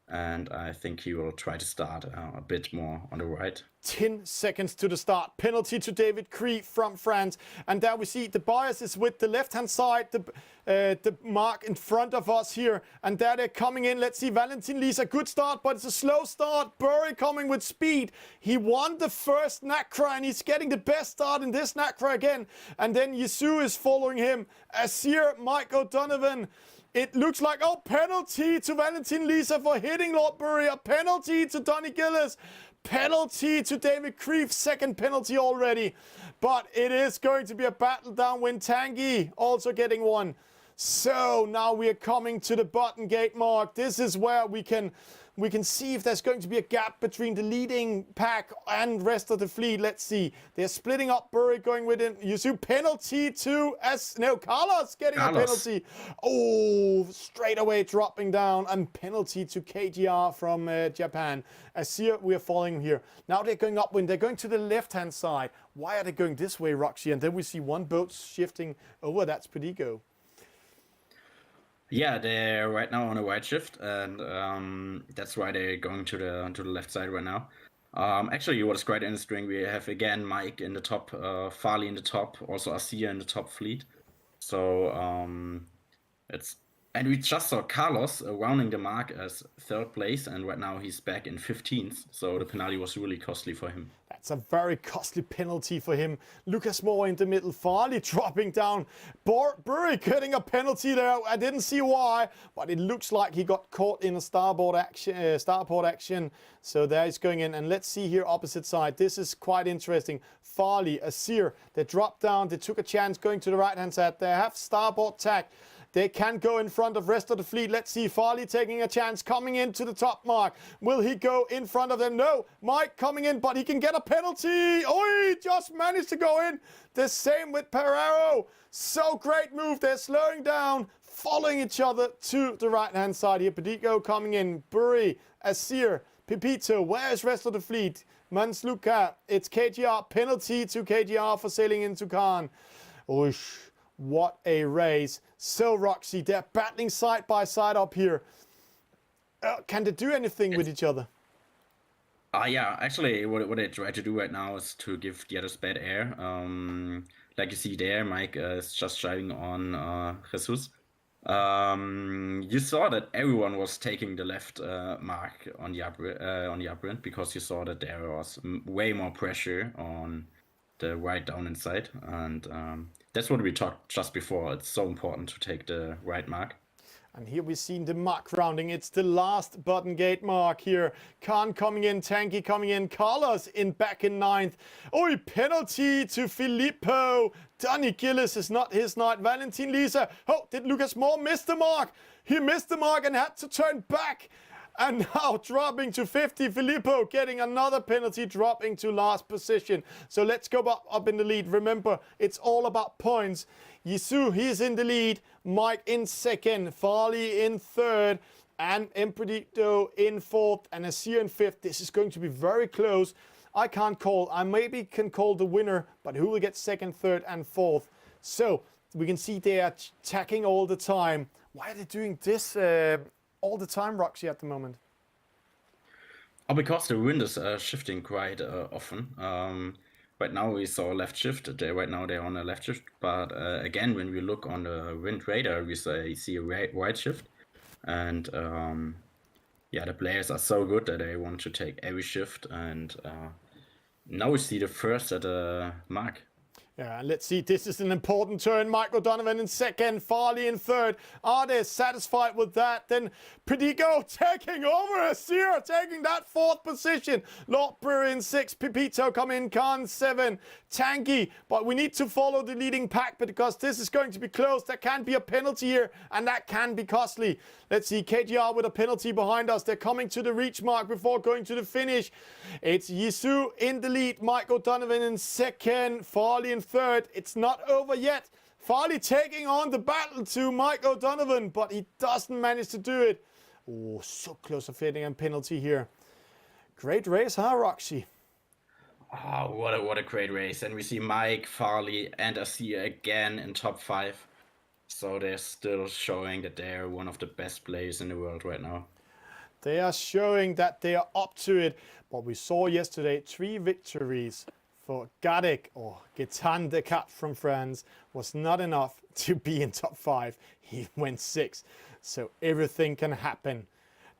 and I think he will try to start a bit more on the right. 10 seconds to the start. Penalty to David Cree from France, and there we see the bias is with the left hand side, the mark in front of us here, and there they're coming in. Let's see, Valentin Lisa, good start, but it's a slow start. Burry coming with speed. He won the first NACRA, and he's getting the best start in this NACRA again, and then Yesu is following him. Asir, Mike O'Donovan. It looks like, oh, penalty to Valentin Lisa for hitting Lord Burry. A penalty to Donny Gillis. Penalty to David Creve. Second penalty already. But it is going to be a battle downwind. Tanguy also getting one. So now we are coming to the button gate mark. This is where we can see if there's going to be a gap between the leading pack and rest of the fleet. Let's see. They're splitting up. Burry going with it. You see penalty to Carlos getting a penalty. Oh, straight away dropping down, and penalty to KGR from Japan. Asir, we are following here. Now they're going upwind. They're going to the left-hand side. Why are they going this way, Roxy? And then we see one boat shifting over. That's Pedigo. Yeah, they're right now on a wide shift, and that's why they're going to the left side right now. Actually, what is quite interesting, we have again Mike in the top, Farley in the top, also Asia in the top fleet. So and we just saw Carlos rounding the mark as 3rd place, and right now he's back in 15th. So the penalty was really costly for him. That's a very costly penalty for him. Lucas Moore in the middle, Farley dropping down. Burry getting a penalty there. I didn't see why, but it looks like he got caught in a starboard action. So there he's going in, and let's see here opposite side. This is quite interesting. Farley, Asir, they dropped down. They took a chance going to the right-hand side. They have starboard tack. They can go in front of rest of the fleet. Let's see, Farley taking a chance, coming into the top mark. Will he go in front of them? No, Mike coming in, but he can get a penalty. Oh, he just managed to go in. The same with Pereiro. So great move. They're slowing down, following each other to the right-hand side here. Pedigo coming in, Burry, Asir, Pepito. Where's rest of the fleet? Mansluka, it's KGR. Penalty to KGR for sailing into Khan. Oosh. What a race. So, Roxy, they're battling side by side up here. Can they do anything with each other? Yeah, actually, what they try to do right now is to give the others bad air. Like you see there, Mike is just driving on Jesus. You saw that everyone was taking the left mark on the upper end, because you saw that there was way more pressure on the right down inside, and that's what we talked just before. It's so important to take the right mark. And here we've seen the mark rounding. It's the last button gate mark here. Khan coming in, Tanky coming in, Carlos back in 9th. Oh, penalty to Filippo. Donny Gillis is not his night. Valentin Lisa. Oh, did Lucas Moore miss the mark? He missed the mark and had to turn back. And now dropping to 50, Filippo getting another penalty, dropping to last position. So let's go up in the lead. Remember, it's all about points. Yisu, he's in the lead. Mike in second. Farley in third. And Empredito in fourth. And Asir in fifth. This is going to be very close. I can't call. I maybe can call the winner, but who will get second, third, and fourth? So we can see they are attacking all the time. Why are they doing this all the time, Roxy, at the moment? Oh, because the wind is shifting quite often. Right now we saw left shift. Right now they're on a left shift. But again, when we look on the wind radar, we see a right shift. And yeah, the players are so good that they want to take every shift. And now we see the first at the mark. Yeah, let's see. This is an important turn. Mike O'Donovan in second, Farley in third. Are they satisfied with that? Then Predigo taking over. Asir taking that fourth position. Lord Brewer in sixth. Pipito come in. Khan seven. Tangy. But we need to follow the leading pack because this is going to be close. There can be a penalty here, and that can be costly. Let's see. KGR with a penalty behind us. They're coming to the reach mark before going to the finish. It's Yisu in the lead. Mike O'Donovan in second. Farley in third. It's not over yet. Farley taking on the battle to Mike O'Donovan, but he doesn't manage to do it. Oh, so close to fitting a penalty here. Great race, huh, Roxy? Oh, what a great race. And we see Mike, Farley, and Asir again in top 5. So they're still showing that they're one of the best players in the world right now. They are showing that they are up to it. But we saw yesterday 3 victories for Gadek, or Gaetan the Cat from France, was not enough to be in top 5. He went 6. So everything can happen.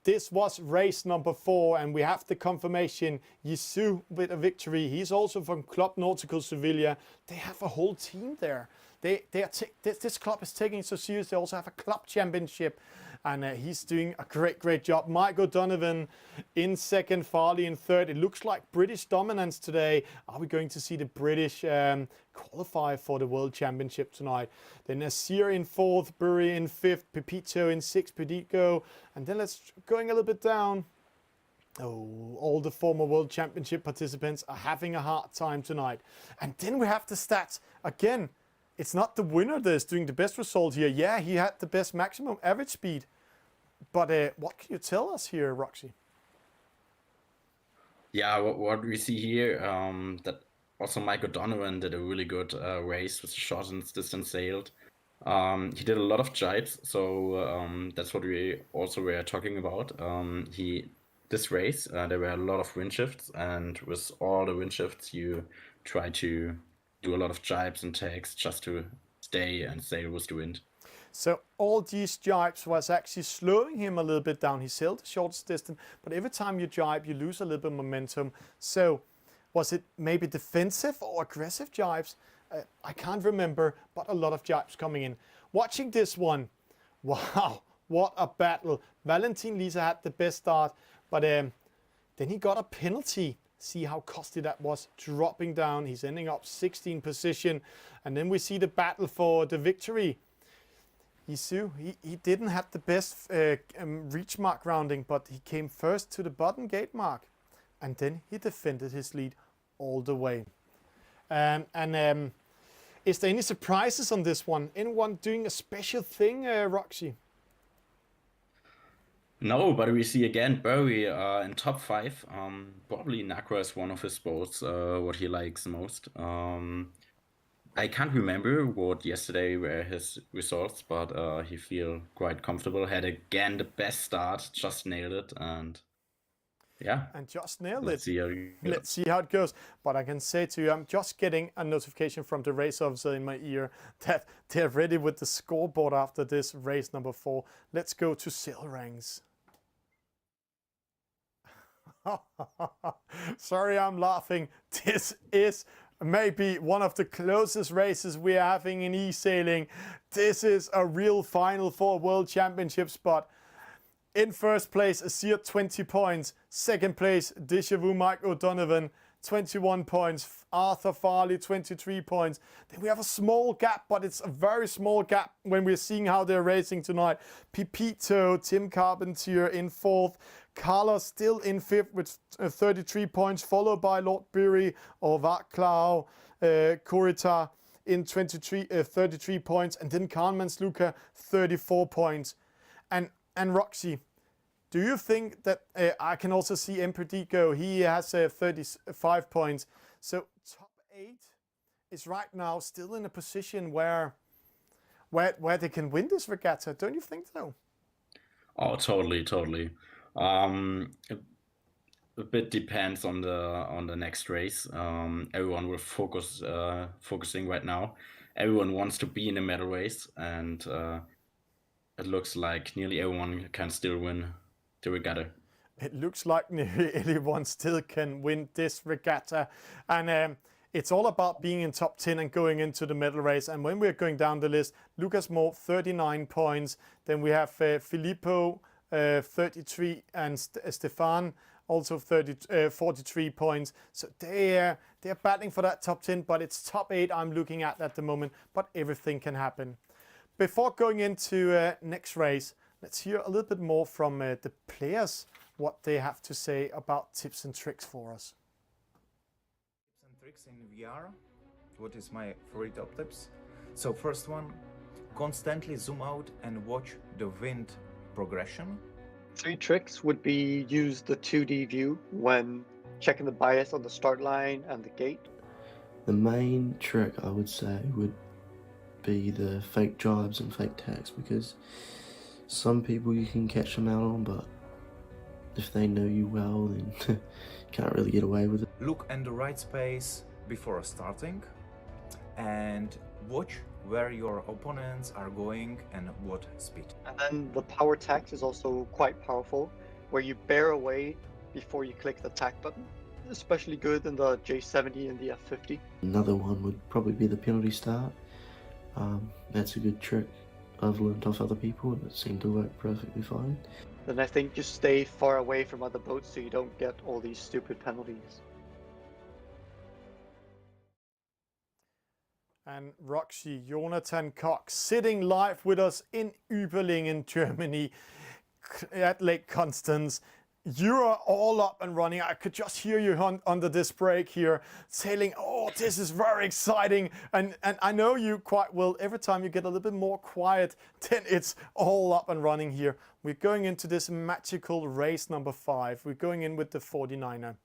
This was race number 4, and we have the confirmation. Yisu with a victory. He's also from Club Nautical Sevilla. They have a whole team there. This club is taking it so serious. They also have a club championship, and he's doing a great job. Mike O'Donovan in second, Farley in third. It looks like British dominance today. Are we going to see the British qualify for the World Championship tonight? Then Asir in fourth, Burry in fifth, Pepito in sixth, Pedico, and then let's going a little bit down. Oh, all the former World Championship participants are having a hard time tonight. And then we have the stats again. It's not the winner that's doing the best result here. Yeah, he had the best maximum average speed. But what can you tell us here, Roxy? Yeah, what we see here, that also Mike O'Donovan did a really good race with short and distance sailed. He did a lot of jibes, so that's what we also were talking about. This race, there were a lot of wind shifts, and with all the wind shifts, you try to do a lot of jibes and takes just to stay and sail with the wind. So all these jibes was actually slowing him a little bit down. He sailed the shortest distance, but every time you jibe, you lose a little bit of momentum. So was it maybe defensive or aggressive jibes? I can't remember, but a lot of jibes coming in. Watching this one, wow, what a battle. Valentin Lisa had the best start, but then he got a penalty. See how costly that was, dropping down. He's ending up 16th position. And then we see the battle for the victory. Yisu, he didn't have the best reach mark rounding, but he came first to the bottom gate mark. And then he defended his lead all the way. Is there any surprises on this one? Anyone doing a special thing, Roxy? No, but we see again Burry in top 5. Probably Nacra is one of his boats, what he likes most. I can't remember what yesterday were his results, but he feel quite comfortable. Had again the best start, just nailed it, and yeah. And just nailed Let's it. Let's see how it goes. But I can say to you, I'm just getting a notification from the race officer in my ear that they're ready with the scoreboard after this race number 4. Let's go to sail ranks. Sorry, I'm laughing. This is maybe one of the closest races we're having in eSailing. This is a real final for World Championship spot. In first place, Asir 20 points. Second place, Deja Vu Mike O'Donovan, 21 points. Arthur Farley, 23 points. Then we have a small gap, but it's a very small gap when we're seeing how they're racing tonight. Pipito, Tim Carpentier in fourth. Carlos still in fifth with 33 points, followed by Lord Biri or Vaclav Kurita in 33 points, and then Carmen's Luca 34 points. And Roxy, do you think that I can also see Emperdico? He has 35 points. So top 8 is right now still in a position where they can win this regatta. Don't you think so? Oh, totally. A bit depends on the next race. Everyone will focusing right now. Everyone wants to be in the medal race, and it looks like nearly everyone can still win the regatta. It looks like nearly anyone still can win this regatta, and it's all about being in top 10 and going into the medal race. And when we're going down the list, Lucas Moore 39 points. Then we have Filippo 33 and Stefan also 43 points. So they're battling for that top 10, but it's top 8 I'm looking at the moment. But everything can happen. Before going into next race, let's hear a little bit more from the players, what they have to say about tips and tricks for us. Tips and tricks in VR. What is my favorite top tips? So first one, constantly zoom out and watch the wind progression. 3 tricks would be use the 2D view when checking the bias on the start line and the gate. The main trick I would say would be the fake jibes and fake tacks, because some people you can catch them out on, but if they know you well, then you can't really get away with it. Look in the right space before starting and watch where your opponents are going and what speed. And then the power tax is also quite powerful, where you bear away before you click the tack button. Especially good in the J70 and the F50. Another one would probably be the penalty start. That's a good trick I've learned off other people, and it seemed to work perfectly fine. Then I think just stay far away from other boats so you don't get all these stupid penalties. And Roxy, Jonathan Cox, sitting live with us in Überlingen, Germany, at Lake Constance. You are all up and running. I could just hear you under this break here, saying, oh, this is very exciting. And I know you quite well. Every time you get a little bit more quiet, then it's all up and running here. We're going into this magical race number 5. We're going in with the 49er.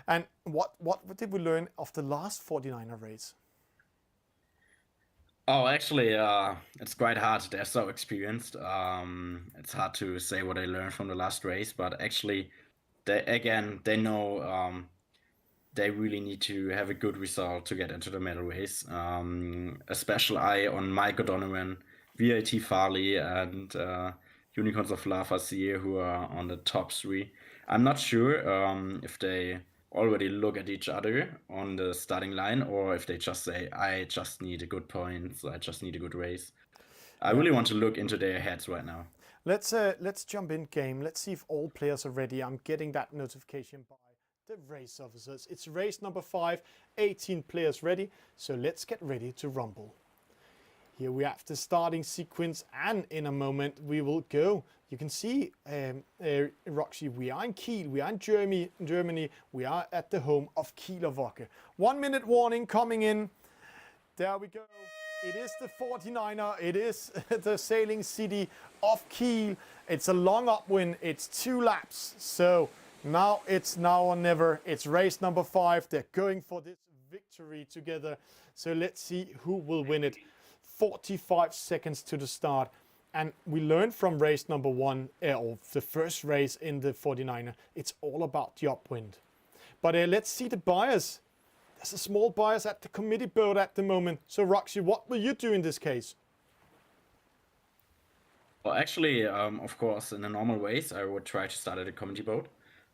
And what did we learn of the last 49er race? Oh, actually, it's quite hard. They're so experienced. It's hard to say what I learned from the last race, but actually, they know they really need to have a good result to get into the medal race. A special eye on Mike O'Donovan, VIT Farley, and Unicorns of Lava Sea, who are on the top 3. I'm not sure if they already look at each other on the starting line, or if they just say, I just need a good point, I just need a good race. I really want to look into their heads right now. Let's jump in game. Let's see if all players are ready. I'm getting that notification by the race officers. It's race number 5, 18 players ready. So let's get ready to rumble. Here we have the starting sequence, and in a moment we will go. You can see, Roxy, we are in Kiel, we are in Germany, we are at the home of Kieler Woche. 1 minute warning coming in. There we go. It is the 49er, it is the sailing city of Kiel. It's a long upwind, it's 2 laps. So now it's now or never. It's race number 5. They're going for this victory together. So let's see who will win it. 45 seconds to the start. And we learned from race number 1, or the first race in the 49er, it's all about the upwind. But let's see the bias. There's a small bias at the committee boat at the moment. So Roxy, what will you do in this case? Well, actually, of course, in a normal race, I would try to start at a committee boat.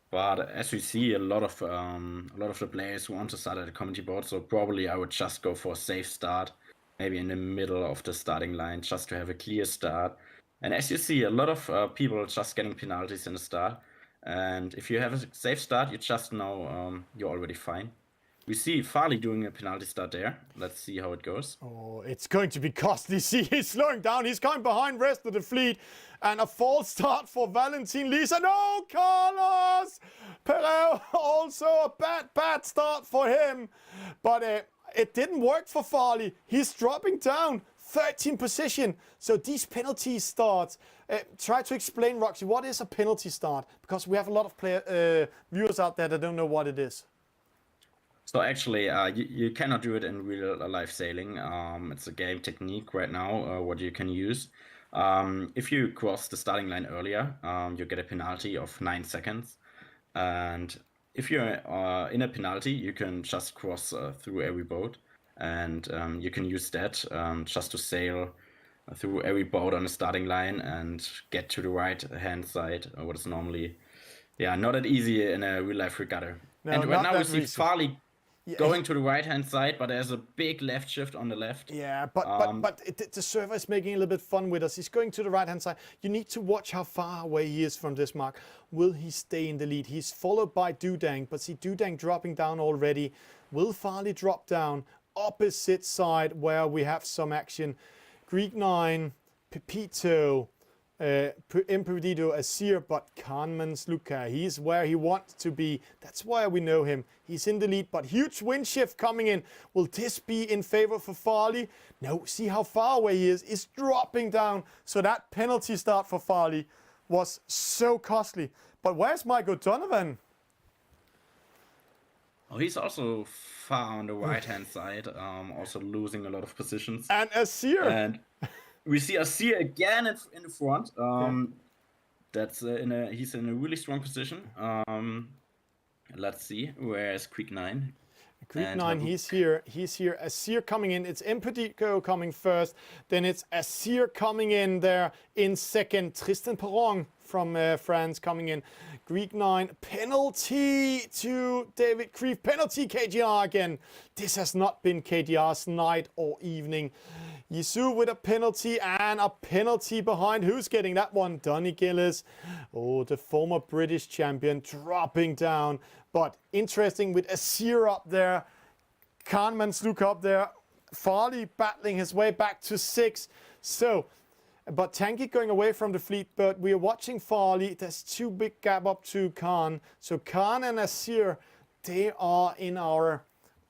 But as we see, a lot of the players want to start at a committee boat, so probably I would just go for a safe start. Maybe in the middle of the starting line, just to have a clear start. And as you see, a lot of people just getting penalties in the start. And if you have a safe start, you just know you're already fine. We see Farley doing a penalty start there. Let's see how it goes. Oh, it's going to be costly. See, he's slowing down. He's coming behind rest of the fleet. And a false start for Valentin Lisa. No, Carlos Perel, also a bad start for him. But it didn't work for Farley. He's dropping down 13th position. So these penalty starts, try to explain, Roxy, what is a penalty start? Because we have a lot of viewers out there that don't know what it is. So actually, you cannot do it in real life sailing. It's a game technique right now, what you can use. If you cross the starting line earlier, you get a penalty of 9 seconds. And if you're in a penalty, you can just cross through every boat. And you can use that just to sail through every boat on the starting line and get to the right-hand side, what is normally, not that easy in a real-life regatta. No, and right now we see easy. Farley going to the right-hand side, but there's a big left shift on the left. Yeah, but the server is making a little bit fun with us. He's going to the right-hand side. You need to watch how far away he is from this mark. Will he stay in the lead? He's followed by Dudang, but see Dudang dropping down already. Will Farley drop down? Opposite side where we have some action. Greek 9, Pepito, Imperdido, Asir, but Kahneman's Luca. He's where he wants to be. That's why we know him. He's in the lead, but huge wind shift coming in. Will this be in favor for Farley? No, see how far away he is. He's dropping down. So that penalty start for Farley was so costly. But where's Michael Donovan? Oh, he's also far on the right-hand side, also losing a lot of positions. And Asir. And we see Asir again in the front. That's he's in a really strong position. Let's see, where's Creek 9? Creek 9, he's here. Asir coming in. It's Impedico coming first. Then it's Asir coming in there in second. Tristan Perron from France coming in. Greek 9, penalty to David Krief. Penalty KDR again. This has not been KDR's night or evening. Yisu with a penalty and a penalty behind. Who's getting that one? Donny Gillis. Oh, the former British champion dropping down. But interesting with Asir up there. Kahneman's Luke up there. Farley battling his way back to 6. So, but Tanky going away from the fleet, but we are watching Farley. There's too big gap up to Khan. So Khan and Asir, they are in our,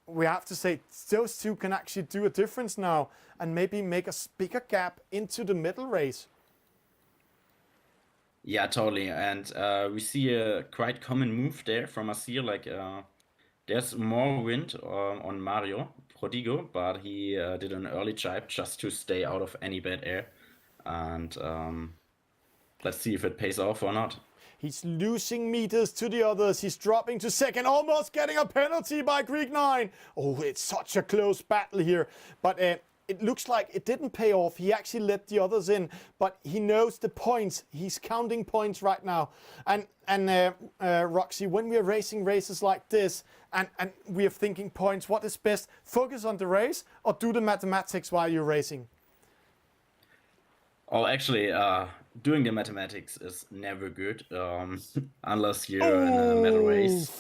we have to say, those two can actually do a difference now and maybe make a bigger gap into the middle race. Yeah, totally. And we see a quite common move there from Asir, like there's more wind on Mario Prodigo, but he did an early jibe just to stay out of any bad air. And let's see if it pays off or not. He's losing meters to the others. He's dropping to second, almost getting a penalty by Greek 9. Oh, it's such a close battle here. But it looks like it didn't pay off. He actually let the others in, but he knows the points. He's counting points right now. And Roxy, when we are racing races like this, and we are thinking points, what is best? Focus on the race or do the mathematics while you're racing? Oh, actually, doing the mathematics is never good, unless you're in a medal race.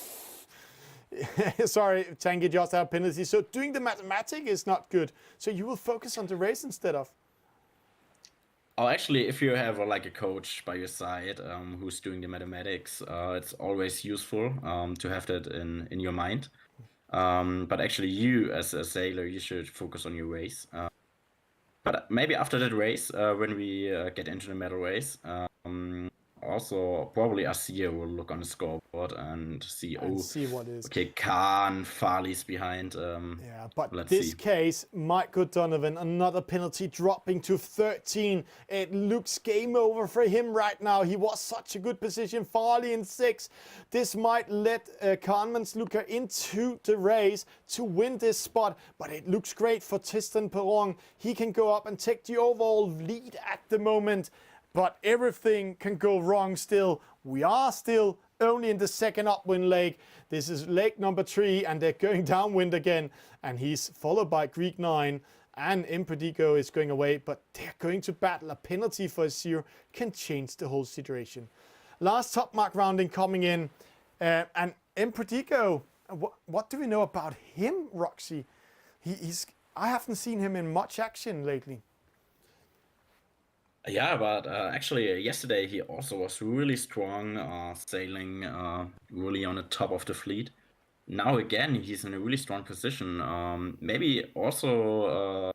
Sorry, Tangy just had a penalty. So doing the mathematics is not good. So you will focus on the race instead of. Oh, actually, if you have like a coach by your side who's doing the mathematics, it's always useful to have that in your mind. But actually, you as a sailor, you should focus on your race. But maybe after that race, when we get into the medal race, also probably Asir will look on the scoreboard and see, see what is. Okay, Khan, Farley's behind. Yeah, but let's this see. case, Michael Donovan, another penalty dropping to 13. It looks game over for him right now. He was such a good position. Farley in 6. This might let Kahneman's Luca into the race to win this spot, but it looks great for Tristan Perron. He can go up and take the overall lead at the moment. But everything can go wrong still. We are still only in the second upwind leg. This is leg number 3 and they're going downwind again. And he's followed by Greek 9 and Impedico is going away. But they're going to battle. A penalty for Asir can change the whole situation. Last top mark rounding coming in. And Impedico, What do we know about him, Roxy? I haven't seen him in much action lately. Yeah, but actually yesterday he also was really strong, sailing really on the top of the fleet. Now again, he's in a really strong position. Maybe also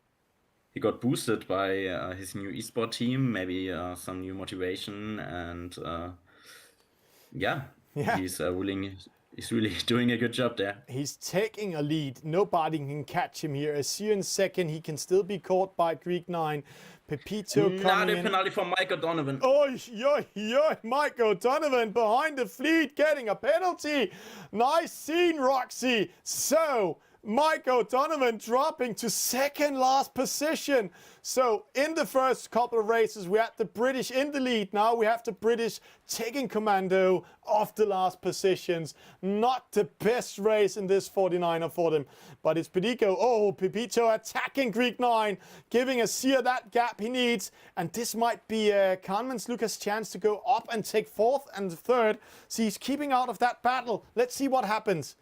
he got boosted by his new esport team, maybe some new motivation, and yeah, he's really doing a good job there. He's taking a lead. Nobody can catch him here. Azir in second. He can still be caught by Greek 9. Pepito coming in. Penalty for Mike O'Donovan. Oh, Mike O'Donovan behind the fleet getting a penalty. Nice scene, Roxy. So, Mike O'Donovan dropping to second last position. So in the first couple of races, we had the British in the lead. Now we have the British taking commando of the last positions. Not the best race in this 49er for them. But it's Pedico. Oh, Pepito attacking Greek 9, giving Azir that gap he needs. And this might be Kahneman's Lucas' chance to go up and take fourth and third. So he's keeping out of that battle. Let's see what happens.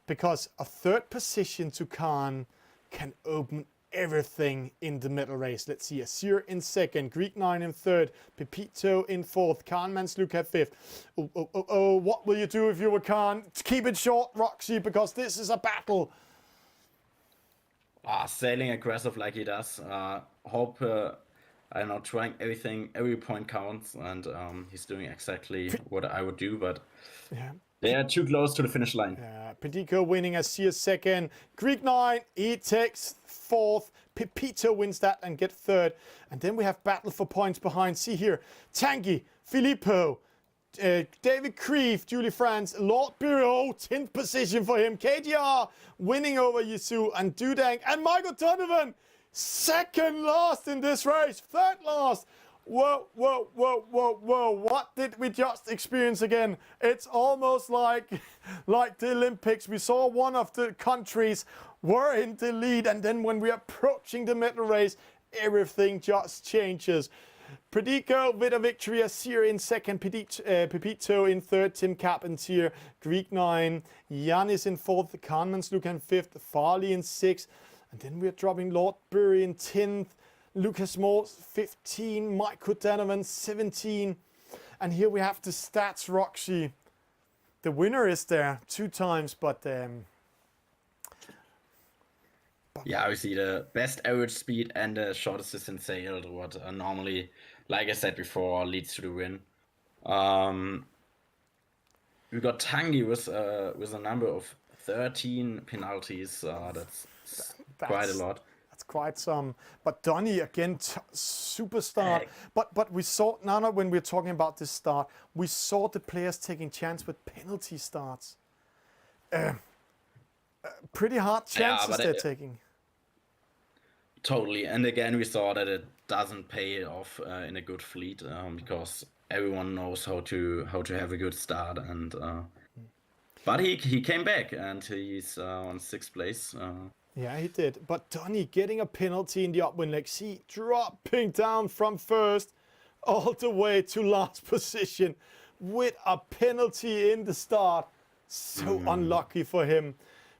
Because a third position to Khan can open everything in the middle race. Let's see, Azir in second, Greek 9 in third, Pepito in fourth, Khan Mansluka fifth. Oh, what will you do if you were Khan? Keep it short, Roxy, because this is a battle. Sailing aggressive like he does. Hope, I don't know, trying everything, every point counts, and he's doing exactly what I would do, but yeah. They are too close to the finish line. Pedico winning, Azir second. Greek 9, he takes fourth. Pepito wins that and get third. And then we have battle for points behind. See here, Tanguy, Filippo, David Creve, Julie France, Lord Biro, 10th position for him. KDR winning over Yisu and Dudang. And Michael Donovan, second last in this race, third last. Whoa, what did we just experience again? It's almost like the Olympics. We saw one of the countries were in the lead, and then when we're approaching the middle race, everything just changes. Predico with a victory, Azir in second, Pepito in third, Tim Carpentier, Greek 9, Yanis in fourth, Kahneman's Luke in fifth, Farley in sixth, and then we're dropping Lord Bury in 10th, Lucas Moore 15, Mike Donovan 17, and here we have the stats, Roxy. The winner is there 2 times, but yeah, we see the best average speed and the shortest distance sailed, what normally, like I said before, leads to the win. We got Tanguy with a number of 13 penalties. That's quite a lot. That's quite some. But Donny again, super start. But we saw now when we're talking about this start, we saw the players taking chance with penalty starts. Pretty hard chances they're taking. Totally, and again we saw that it doesn't pay off in a good fleet because everyone knows how to have a good start, and but he came back and he's on 6th place. Yeah, he did. But Donny getting a penalty in the upwind leg. See, dropping down from first all the way to last position with a penalty in the start. So unlucky for him.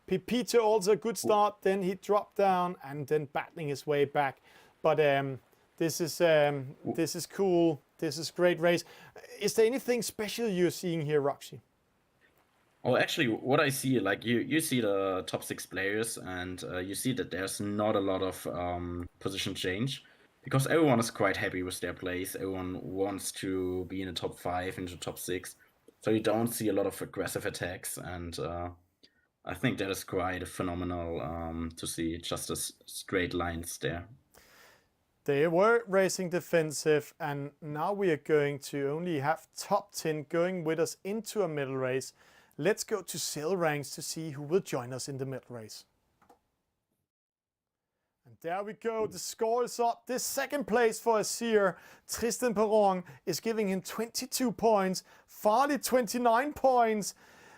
Pepito also a good start. Then he dropped down and then battling his way back. But this is cool. This is great race. Is there anything special you're seeing here, Roxy? Oh, actually, what I see, like you see the top 6 players, and you see that there's not a lot of position change, because everyone is quite happy with their place. Everyone wants to be in the top 5, into the top 6, so you don't see a lot of aggressive attacks, and I think that is quite phenomenal to see just as straight lines there. They were racing defensive, and now we are going to only have top 10 going with us into a middle race. Let's go to sail ranks to see who will join us in the middle race. And there we go, the score is up. This 2nd place for Azir. Tristan Perron is giving him 22 points. Farley 29 points.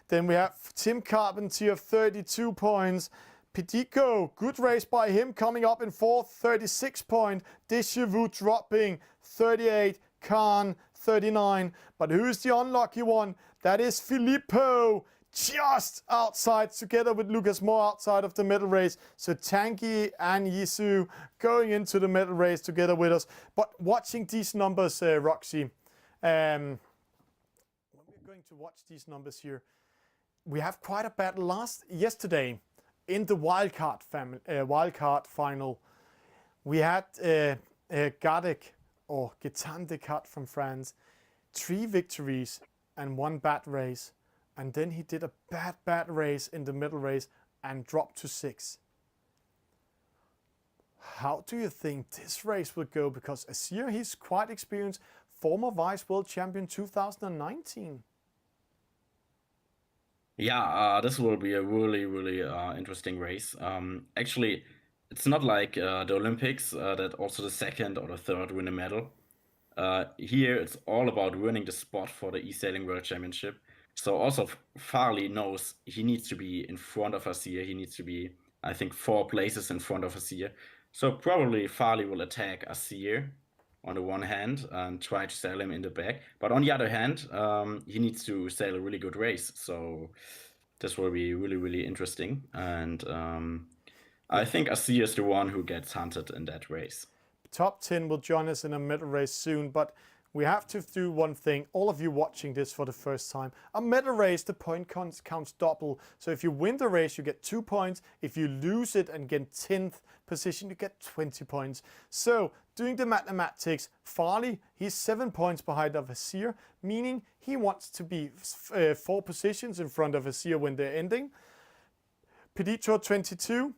Then we have Tim Carpentier 32 points. Pedico, good race by him, coming up in 4th, 36 points. Deschevaux dropping 38. Khan 39. But who's the unlucky one? That is Filippo. just outside, together with Lucas Moore outside of the medal race. So Tanguy and Yisu going into the medal race together with us. But watching these numbers, Roxy, when we're going to watch these numbers here, we have quite a battle yesterday in the wildcard final. We had Gadek or Gaetan Descartes from France, 3 victories and 1 bad race. And then he did a bad race in the middle race and dropped to 6. How do you think this race will go? Because Azir, he's quite experienced, former vice world champion 2019. Yeah, this will be a really interesting race. Actually, it's not like the Olympics that also the second or the third win a medal. Here, it's all about winning the spot for the eSailing World Championship. So also Farley knows he needs to be in front of Azir. He needs to be, I think, 4 places in front of Azir. So probably Farley will attack Azir on the one hand and try to sail him in the back. But on the other hand, he needs to sail a really good race. So this will be really interesting. And I think Azir is the one who gets hunted in that race. Top 10 will join us in a medal race soon, but we have to do one thing. All of you watching this for the first time, a medal race, the point counts double. So if you win the race, you get 2 points. If you lose it and get 10th position, you get 20 points. So doing the mathematics, Farley, he's 7 points behind of Azir, meaning he wants to be 4 positions in front of Azir when they're ending. Pedito 22,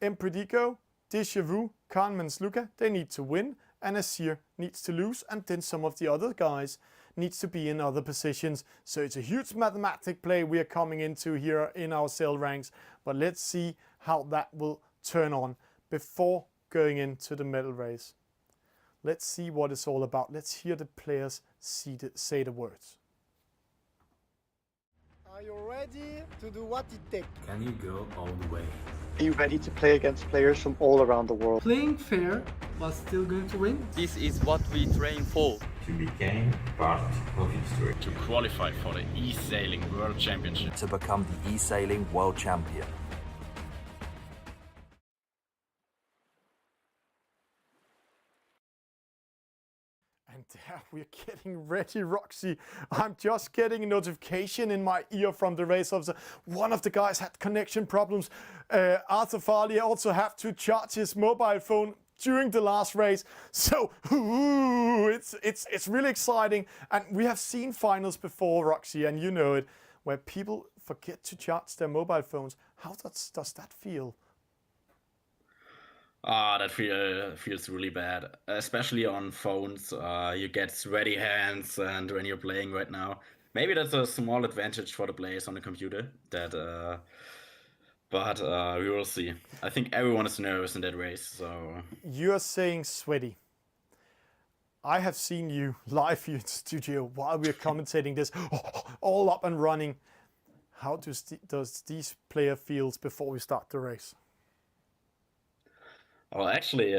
Empredico, Dejavu, Kahneman's Luca, they need to win. And Azir needs to lose, and then some of the other guys needs to be in other positions. So it's a huge mathematic play we are coming into here in our sail ranks. But let's see how that will turn on before going into the medal race. Let's see what it's all about. Let's hear the players say the words. Are you ready to do what it takes? Can you go all the way? Are you ready to play against players from all around the world? Playing fair, but still going to win. This is what we train for. To become part of history. To qualify for the eSailing World Championship. To become the eSailing World Champion. And there we're getting ready, Roxy. I'm just getting a notification in my ear from the race officer. One of the guys had connection problems. Arthur Farley also had to charge his mobile phone during the last race. So it's really exciting. And we have seen finals before, Roxy, and you know it, where people forget to charge their mobile phones. How does that feel? That feels really bad, especially on phones. You get sweaty hands, and when you're playing right now, maybe that's a small advantage for the players on the computer. But we will see. I think everyone is nervous in that race. So you're saying sweaty. I have seen you live here in the studio while we're commentating this, all up and running. How does these player feels before we start the race? Well, actually,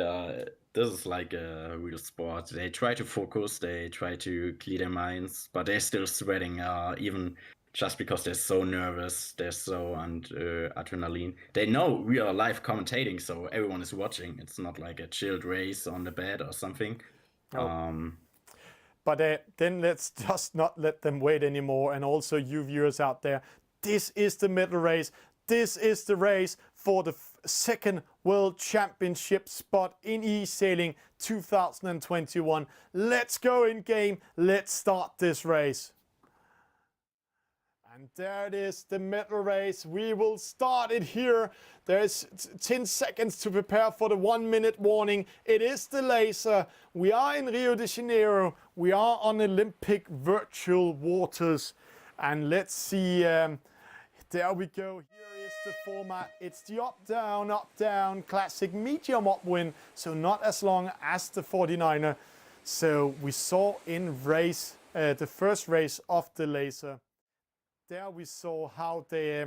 this is like a real sport. They try to focus, they try to clear their minds, but they're still sweating, even just because they're so nervous, they're so under adrenaline. They know we are live commentating, so everyone is watching. It's not like a chilled race on the bed or something. Oh. But then let's just not let them wait anymore. And also you viewers out there, this is the medal race. This is the race for the second World Championship spot in eSailing 2021. Let's go in game. Let's start this race. And there it is, the medal race. We will start it here. There's 10 seconds to prepare for the 1 minute warning. It is the laser. We are in Rio de Janeiro. We are on Olympic virtual waters. And let's see, there we go. Here is the format. It's the up, down, classic medium upwind. So not as long as the 49er. So we saw in race, the first race of the laser. There we saw how they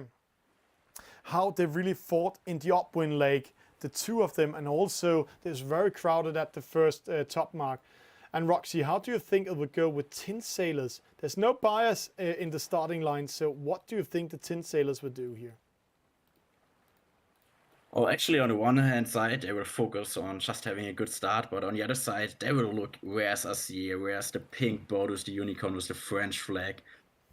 really fought in the upwind leg, the two of them, and also it was very crowded at the first top mark. And Roxy, how do you think it would go with Tin Sailors? There's no bias in the starting line, so what do you think the Tin Sailors would do here? Oh, actually, on the one hand side, they will focus on just having a good start, but on the other side, they will look, where's Acier, where's the pink boat with the unicorn with the French flag?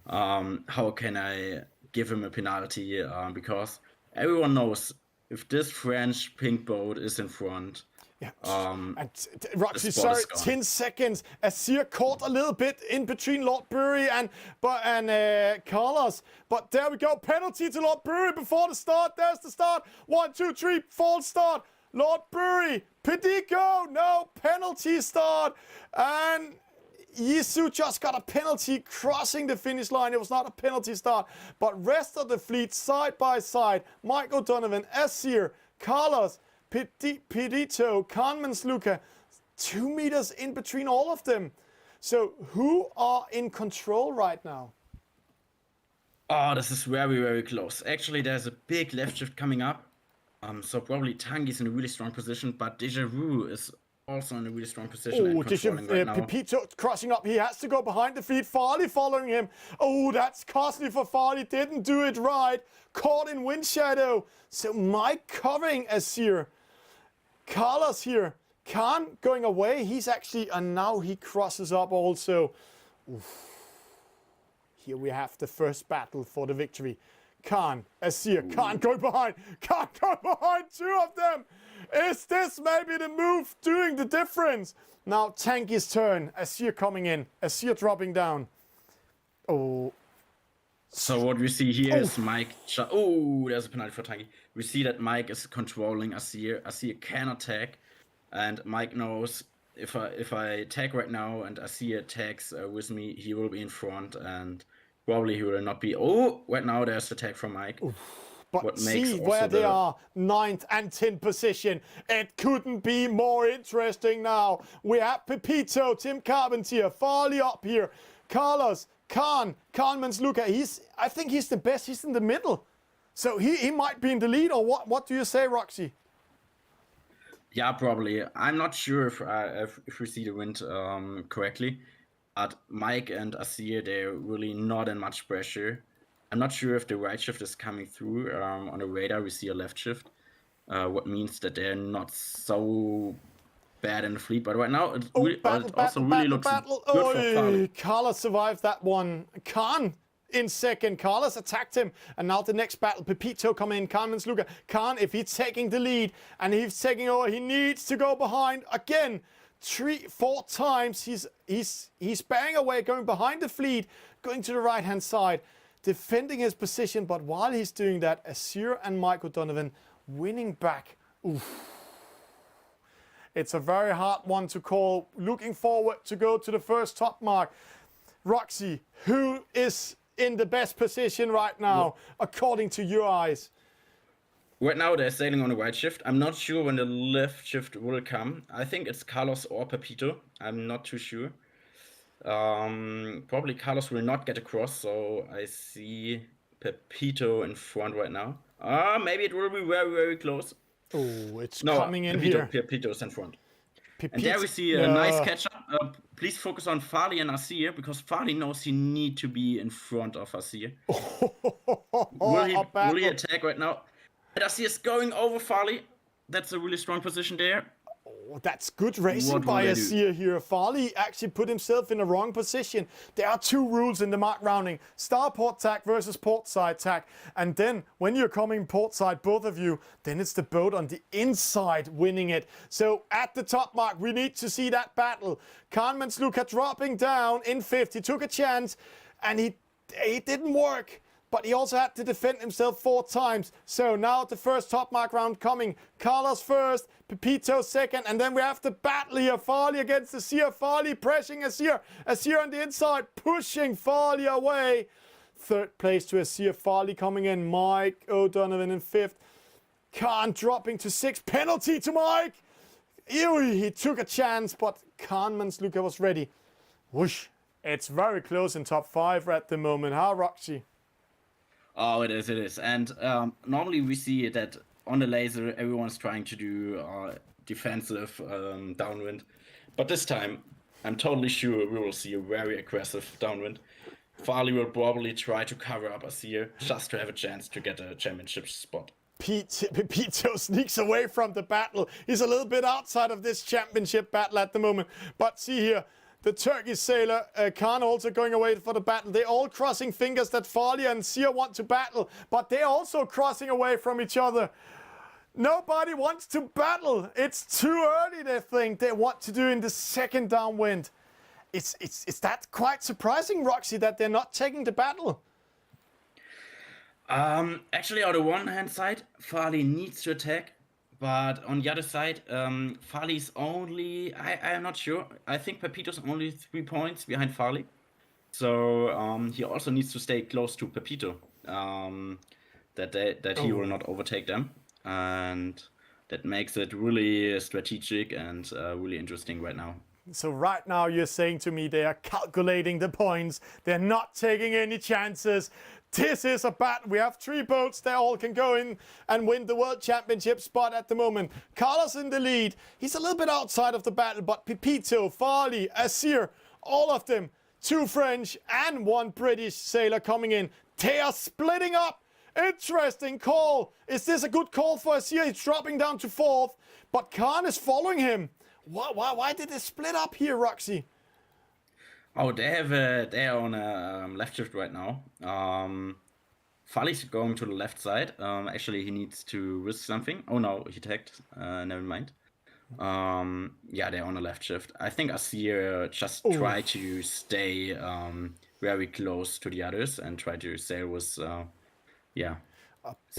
How can I give him a penalty? Because everyone knows if this French pink boat is in front, Yeah. the Roxy, spot sorry, is gone. 10 seconds. Acier caught a little bit in between Lord Bury and Carlos. But there we go. Penalty to Lord Bury before the start. There's the start. 1, 2, 3, false start. Lord Bury, Pedico, no, penalty start. And Yisu just got a penalty crossing the finish line. It was not a penalty start. But rest of the fleet side by side. Mike O'Donovan, Acier, Carlos, Pedito, Carmen's Luca, 2 meters in between all of them. So who are in control right now? Oh, this is very, very close. Actually, there's a big left shift coming up. So probably Tanguy's in a really strong position, but Deja Vu is also in a really strong position and controlling right now. Pepito crossing up. He has to go behind the fleet. Farley following him. Oh, that's costly for Farley. Didn't do it right. Caught in wind shadow. So Mike covering Acier. Carlos here. Khan going away. He's actually, and now he crosses up also. Oof. Here we have the first battle for the victory. Khan, Acier, Khan going behind. Khan going behind 2 of them. Is this maybe the move doing the difference? Now Tanky's turn. Acier coming in. Acier dropping down. Oh. So what we see here is Mike. Oh, there's a penalty for Tanguy. We see that Mike is controlling Acier. Acier can attack, and Mike knows if I tag right now and Acier tags with me, he will be in front, and probably he will not be. Oh, right now there's the tag from Mike. But see where they are, 9th and 10th position. It couldn't be more interesting now. We have Pepito, Tim Carpentier, Farley up here, Carlos, Khan, Carmen's Luca. I think he's the best. He's in the middle. So he might be in the lead, or what? What do you say, Roxy? Yeah, probably. I'm not sure if we see the wind correctly, but Mike and Acier, they're really not in much pressure. I'm not sure if the right shift is coming through. On the radar, we see a left shift, what means that they're not so bad in the fleet. But right now, it also really looks good for Farley. Carlos survived that one. Khan in second. Carlos attacked him. And now the next battle. Pepito come in. Carmen's Luca. Khan, if he's taking the lead and he's taking over, he needs to go behind again. 3-4 times. He's banging away, going behind the fleet, going to the right-hand side, defending his position. But while he's doing that, Acier and Mike O'Donovan winning back. Oof. It's a very hard one to call. Looking forward to go to the first top mark. Roxy, who is in the best position right now, according to your eyes? Right now, they're sailing on the right shift. I'm not sure when the left shift will come. I think it's Carlos or Pepito. I'm not too sure. Probably Carlos will not get across, so I see Pepito in front right now. Maybe it will be very, very close. Oh, it's coming in Pepito, here. Pepito's in front. And there we see a nice catch-up. Please focus on Farley and Acier, because Farley knows he needs to be in front of Acier. Will he attack right now? And Acier is going over Farley. That's a really strong position there. Oh, that's good racing by Acier here. Farley actually put himself in the wrong position. There are 2 rules in the mark rounding. Starport tack versus portside tack. And then when you're coming portside, both of you, then it's the boat on the inside winning it. So at the top mark, we need to see that battle. Carmen's Luca dropping down in 5th. He took a chance and he didn't work. But he also had to defend himself 4 times. So now the first top mark round coming. Carlos first, Pepito second, and then we have the battle here. Farley against Acier. Farley pressing Acier. Acier on the inside, pushing Farley away. 3rd place to Acier. Farley coming in. Mike O'Donovan in 5th. Khan dropping to 6th. Penalty to Mike. Ew, he took a chance, but Carmen's Luca was ready. Whoosh. It's very close in top 5 at the moment. Huh, Roxy? Oh, it is. And normally we see that on the laser, everyone's trying to do defensive downwind. But this time, I'm totally sure we will see a very aggressive downwind. Farley will probably try to cover up Azir just to have a chance to get a championship spot. Pepito sneaks away from the battle. He's a little bit outside of this championship battle at the moment. But see here, the Turkish sailor, Khan, also going away for the battle. They're all crossing fingers that Farley and Seer want to battle, but they're also crossing away from each other. Nobody wants to battle. It's too early, they think. They want to do in the second downwind. Is that quite surprising, Roxy, that they're not taking the battle? Actually, on the one hand side, Farley needs to attack, but on the other side, Farley's only, I'm not sure. I think Pepito's only 3 points behind Farley. So he also needs to stay close to Pepito, that he will not overtake them. And that makes it really strategic and really interesting right now. So right now you're saying to me they are calculating the points. They're not taking any chances. This is a battle. We have 3 boats. They all can go in and win the World Championship spot at the moment. Carlos in the lead. He's a little bit outside of the battle, but Pepito, Farley, Azir, all of them, 2 French and 1 British sailor coming in. They are splitting up. Interesting call. Is this a good call for Azir? He's dropping down to 4th, but Khan is following him. Why did they split up here, Roxy? Oh, they're on a left shift right now. Farley's going to the left side. Actually, he needs to risk something. Oh no, he tagged. Never mind. Yeah, they're on a left shift. I think Azir just try to stay very close to the others and try to sail with,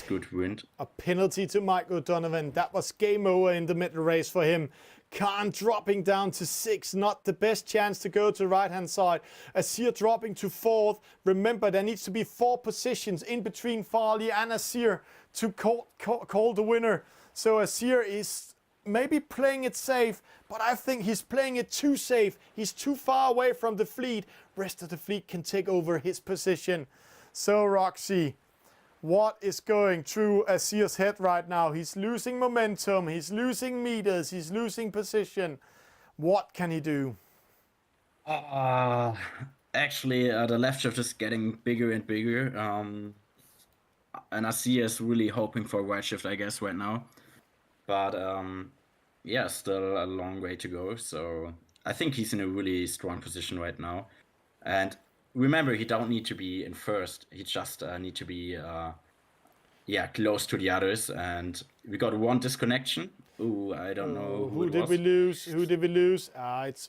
good wind. A penalty to Mike O'Donovan. That was game over in the middle race for him. Khan dropping down to 6, not the best chance to go to the right-hand side. Azir dropping to 4th. Remember, there needs to be 4 positions in between Farley and Azir to call the winner. So Azir is maybe playing it safe, but I think he's playing it too safe. He's too far away from the fleet. Rest of the fleet can take over his position. So Roxy, what is going through Azir's head right now? He's losing momentum, he's losing meters, he's losing position. What can he do? Actually, the left shift is getting bigger and bigger. And Azir is really hoping for a right shift, I guess, right now. But yeah, still a long way to go. So I think he's in a really strong position right now. And remember, he don't need to be in first. He just need to be, close to the others. And we got 1 disconnection. Ooh, I don't know who did we lose. Who did we lose?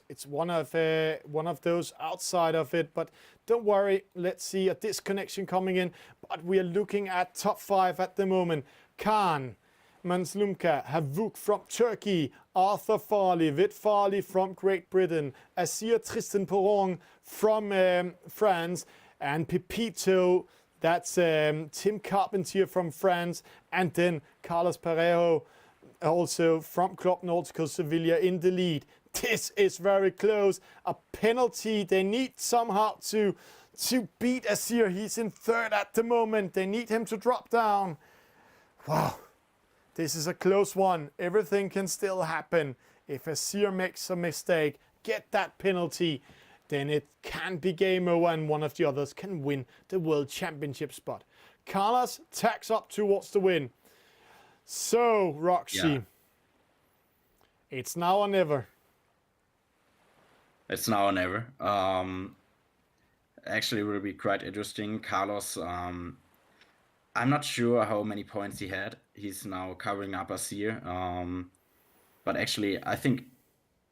It's one of those outside of it. But don't worry. Let's see a disconnection coming in. But we are looking at top 5 at the moment. Khan, Manslumka, Havuk from Turkey, Arthur Farley, Vit Farley from Great Britain, Azir Tristan Perron from France, and Pepito, that's Tim Carpentier from France, and then Carlos Parejo, also from Club Nautical Sevilla, in the lead. This is very close. A penalty. They need somehow to beat Azir. He's in 3rd at the moment. They need him to drop down. Wow. This is a close one. Everything can still happen. If Azir makes a mistake, get that penalty, then it can be game over and one of the others can win the World Championship spot. Carlos tacks up towards the win. So, Roxy, it's now or never. It's now or never. Actually, it will be quite interesting. Carlos, I'm not sure how many points he had. He's now covering up Azir. But actually, I think,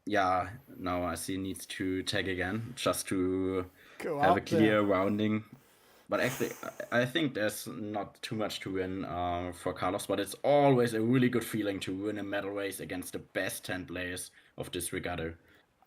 Azir needs to tag again just to have a clear rounding. But actually, I think there's not too much to win for Carlos, but it's always a really good feeling to win a medal race against the best 10 players of this regatta.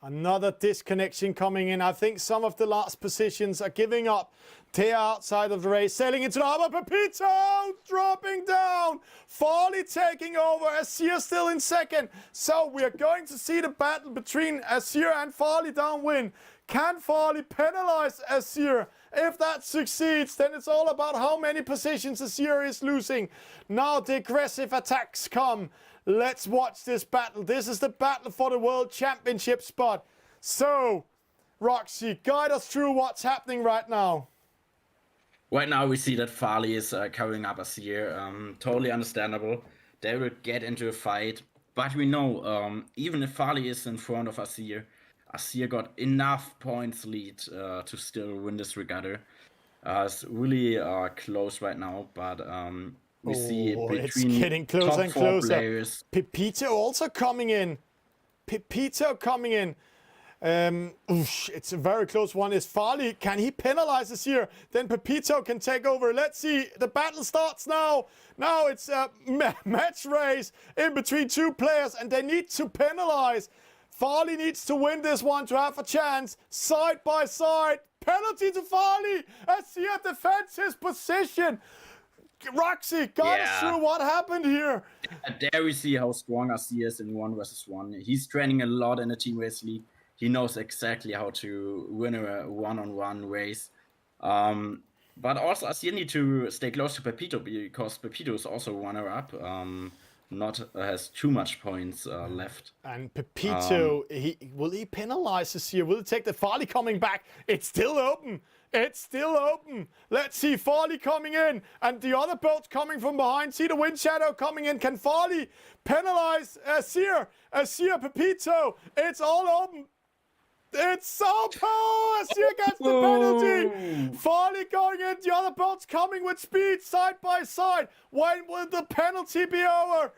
Another disconnection coming in. I think some of the last positions are giving up. They are outside of the race, sailing into the harbor. Pepito dropping down. Farley taking over. Azir still in 2nd. So we are going to see the battle between Azir and Farley downwind. Can Farley penalize Azir? If that succeeds, then it's all about how many positions Azir is losing. Now the aggressive attacks come. Let's watch this battle. This is the battle for the World Championship spot. So, Roxy, guide us through what's happening right now. Right now we see that Farley is covering up Azir. Totally understandable. They will get into a fight. But we know, even if Farley is in front of Azir, Azir got enough points lead to still win this regatta. It's really close right now, but we see between it's getting closer top and 4 closer. players. Pepito also coming in. Pepito coming in. It's a very close one. Is Farley, can he penalize us here? Then Pepito can take over. Let's see. The battle starts now. Now it's a match race in between 2 players, and they need to penalize. Farley needs to win this one to have a chance. Side by side. Penalty to Farley. Azir defends his position. Roxy, guide us through what happened here. There we see how strong Azir is in 1 versus 1. He's training a lot in the Team Race League. He knows exactly how to win a one-on-one race. But also Azir need to stay close to Pepito because Pepito is also runner-up. Not has too much points left. And Pepito, will he penalize us here? Will he take the Farley coming back? It's still open. It's still open. Let's see Farley coming in. And the other boats coming from behind. See the wind shadow coming in. Can Farley penalize Azir? Azir, Pepito. It's all open. It's open. Azir gets the penalty. Farley going in. The other boats coming with speed side by side. When will the penalty be over?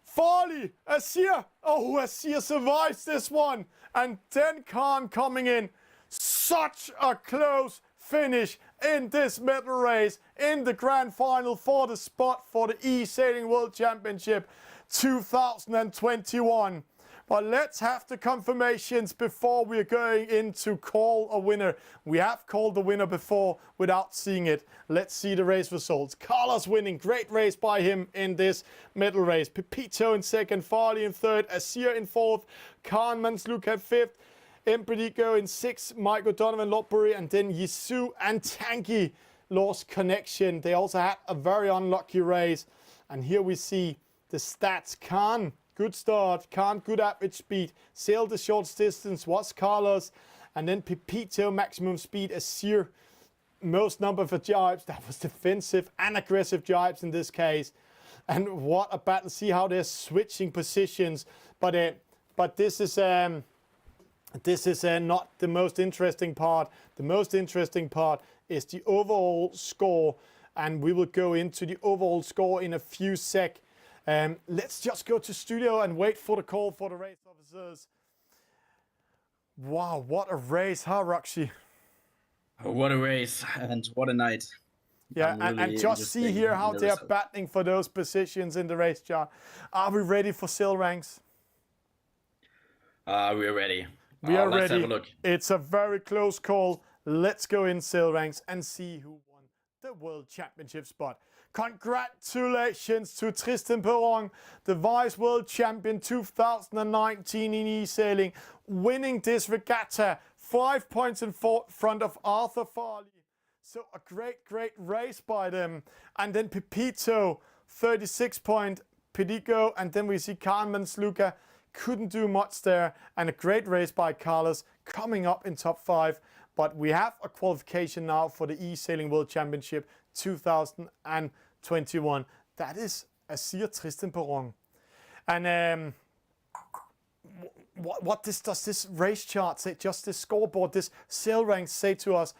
Farley, Azir. Oh, Azir survives this one. And then Khan coming in. Such a close finish in this medal race in the grand final for the spot for the eSailing World Championship 2021. But let's have the confirmations before we're going in to call a winner. We have called the winner before without seeing it. Let's see the race results. Carlos winning. Great race by him in this medal race. Pepito in 2nd, Farley in 3rd, Azir in 4th, Khan Mansluka 5th, Empedico in 6th, Mike O'Donovan, Lotbury, and then Yisu and Tanky lost connection. They also had a very unlucky race. And here we see the stats. Khan, good start. Khan, good average speed. Sailed the short distance, was Carlos. And then Pepito, maximum speed. Azir, most number of jibes. That was defensive and aggressive jibes in this case. And what a battle. See how they're switching positions. But this is not the most interesting part. The most interesting part is the overall score. And we will go into the overall score in a few seconds. Let's just go to studio and wait for the call for the race officers. Wow, what a race, huh, Roxy? What a race and what a night. Yeah, and just see here how they're battling for those positions in the race chart. Are we ready for Sail Ranks? We're ready. We are let's ready. Have a look. It's a very close call. Let's go in Sail Ranks and see who won the World Championship spot. Congratulations to Tristan Perron, the Vice World Champion 2019 in eSailing, winning this regatta, 5 points in front of Arthur Farley. So a great race by them. And then Pepito, 36 point, Pedico, and then we see Carmen Sluka, couldn't do much there. And a great race by Carlos, coming up in top 5. But we have a qualification now for the eSailing World Championship 2021. That is Azir Tristan Perron. And what does this race chart say? Just this scoreboard, this sail rank say to us?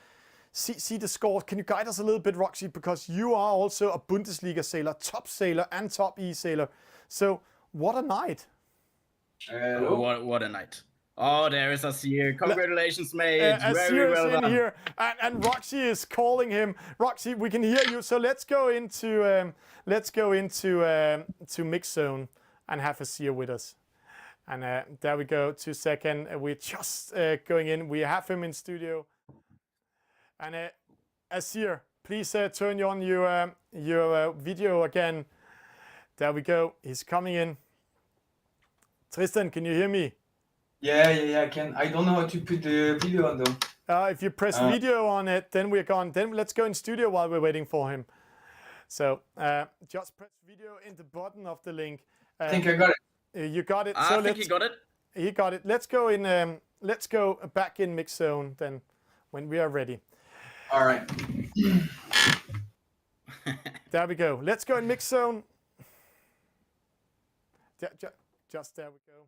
See the score. Can you guide us a little bit, Roxy? Because you are also a Bundesliga sailor, top sailor and top e-sailor. So what a night. What a night. Oh, there is Azir. Congratulations, mate. Azir well is in done. here, and Roxy is calling him. Roxy, we can hear you. So let's go into to mix zone and have Azir with us. And there we go. 2 seconds. We're just going in. We have him in studio. And Azir, please turn on your video again. There we go. He's coming in. Tristan, can you hear me? Yeah, I can. I don't know how to put the video on though. If you press video on it, then we're gone. Then let's go in studio while we're waiting for him. So just press video in the bottom of the link. I think I got it. You got it. I think he got it. He got it. Let's go in. Let's go back in mix zone then, when we are ready. All right. There we go. Let's go in mix zone. Just there we go.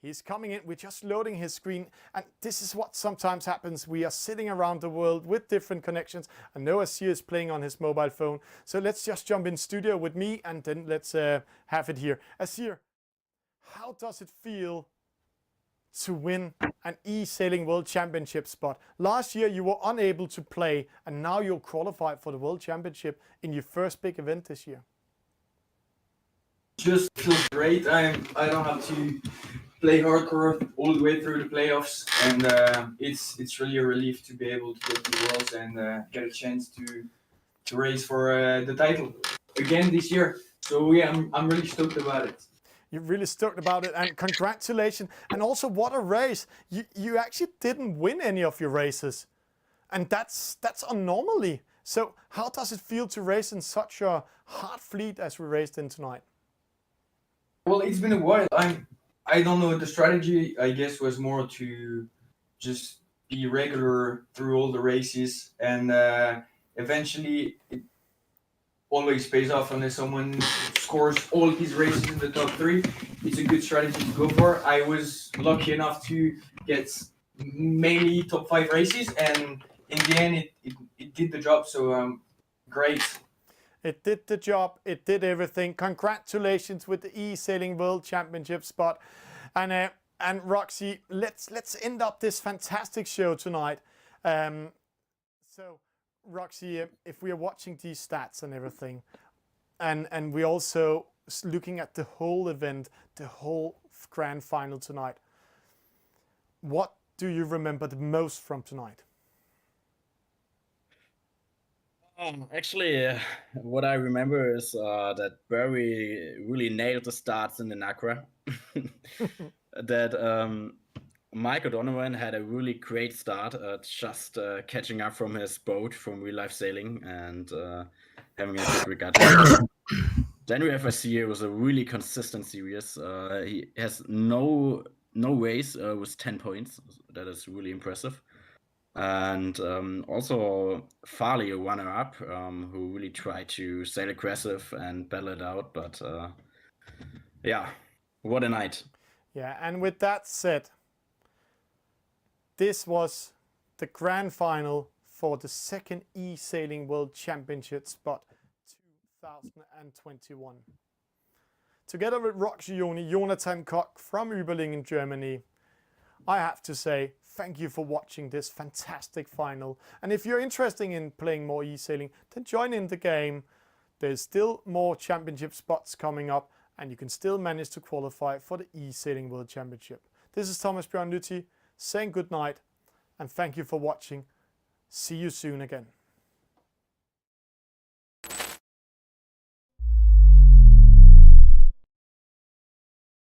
He's coming in. We're just loading his screen. And this is what sometimes happens. We are sitting around the world with different connections. I know Asir is playing on his mobile phone. So let's just jump in studio with me and then let's have it here. Asir, how does it feel to win an eSailing World Championship spot? Last year you were unable to play and now you're qualified for the World Championship in your first big event this year. Just feels great. I don't have to play hardcore all the way through the playoffs, and it's really a relief to be able to go to the Worlds and get a chance to race for the title again this year. So yeah, I'm really stoked about it. You're really stoked about it, and congratulations. And also, what a race. You actually didn't win any of your races, and that's unnormally. So how does it feel to race in such a hard fleet as we raced in tonight? Well, it's been a while. I don't know, the strategy I guess was more to just be regular through all the races, and eventually it always pays off unless someone scores all his races in the top 3. It's a good strategy to go for. I was lucky enough to get mainly top 5 races, and in the end it did the job, so great. It did the job, it did everything. Congratulations with the eSailing World Championship spot. And Roxy, let's end up this fantastic show tonight. So Roxy, if we are watching these stats and everything, and we're also looking at the whole event, the whole grand final tonight, what do you remember the most from tonight? Actually, what I remember is that Barry really nailed the starts in the Nacra. That Mike O'Donovan had a really great start, just catching up from his boat from real life sailing and having a good regatta. Then we have Asir was a really consistent series. He has no race with 10 points. That is really impressive. And also Farley, a runner-up, who really tried to sail aggressive and battle it out. But yeah, what a night. Yeah, and with that said, this was the grand final for the second eSailing World Championship spot 2021. Together with Roxy Joni, Jonathan Koch from Überlingen, Germany, I have to say thank you for watching this fantastic final. And if you're interested in playing more eSailing, then join in the game. There's still more championship spots coming up, and you can still manage to qualify for the eSailing World Championship. This is Thomas Bjørn Lytti saying good night, and thank you for watching. See you soon again.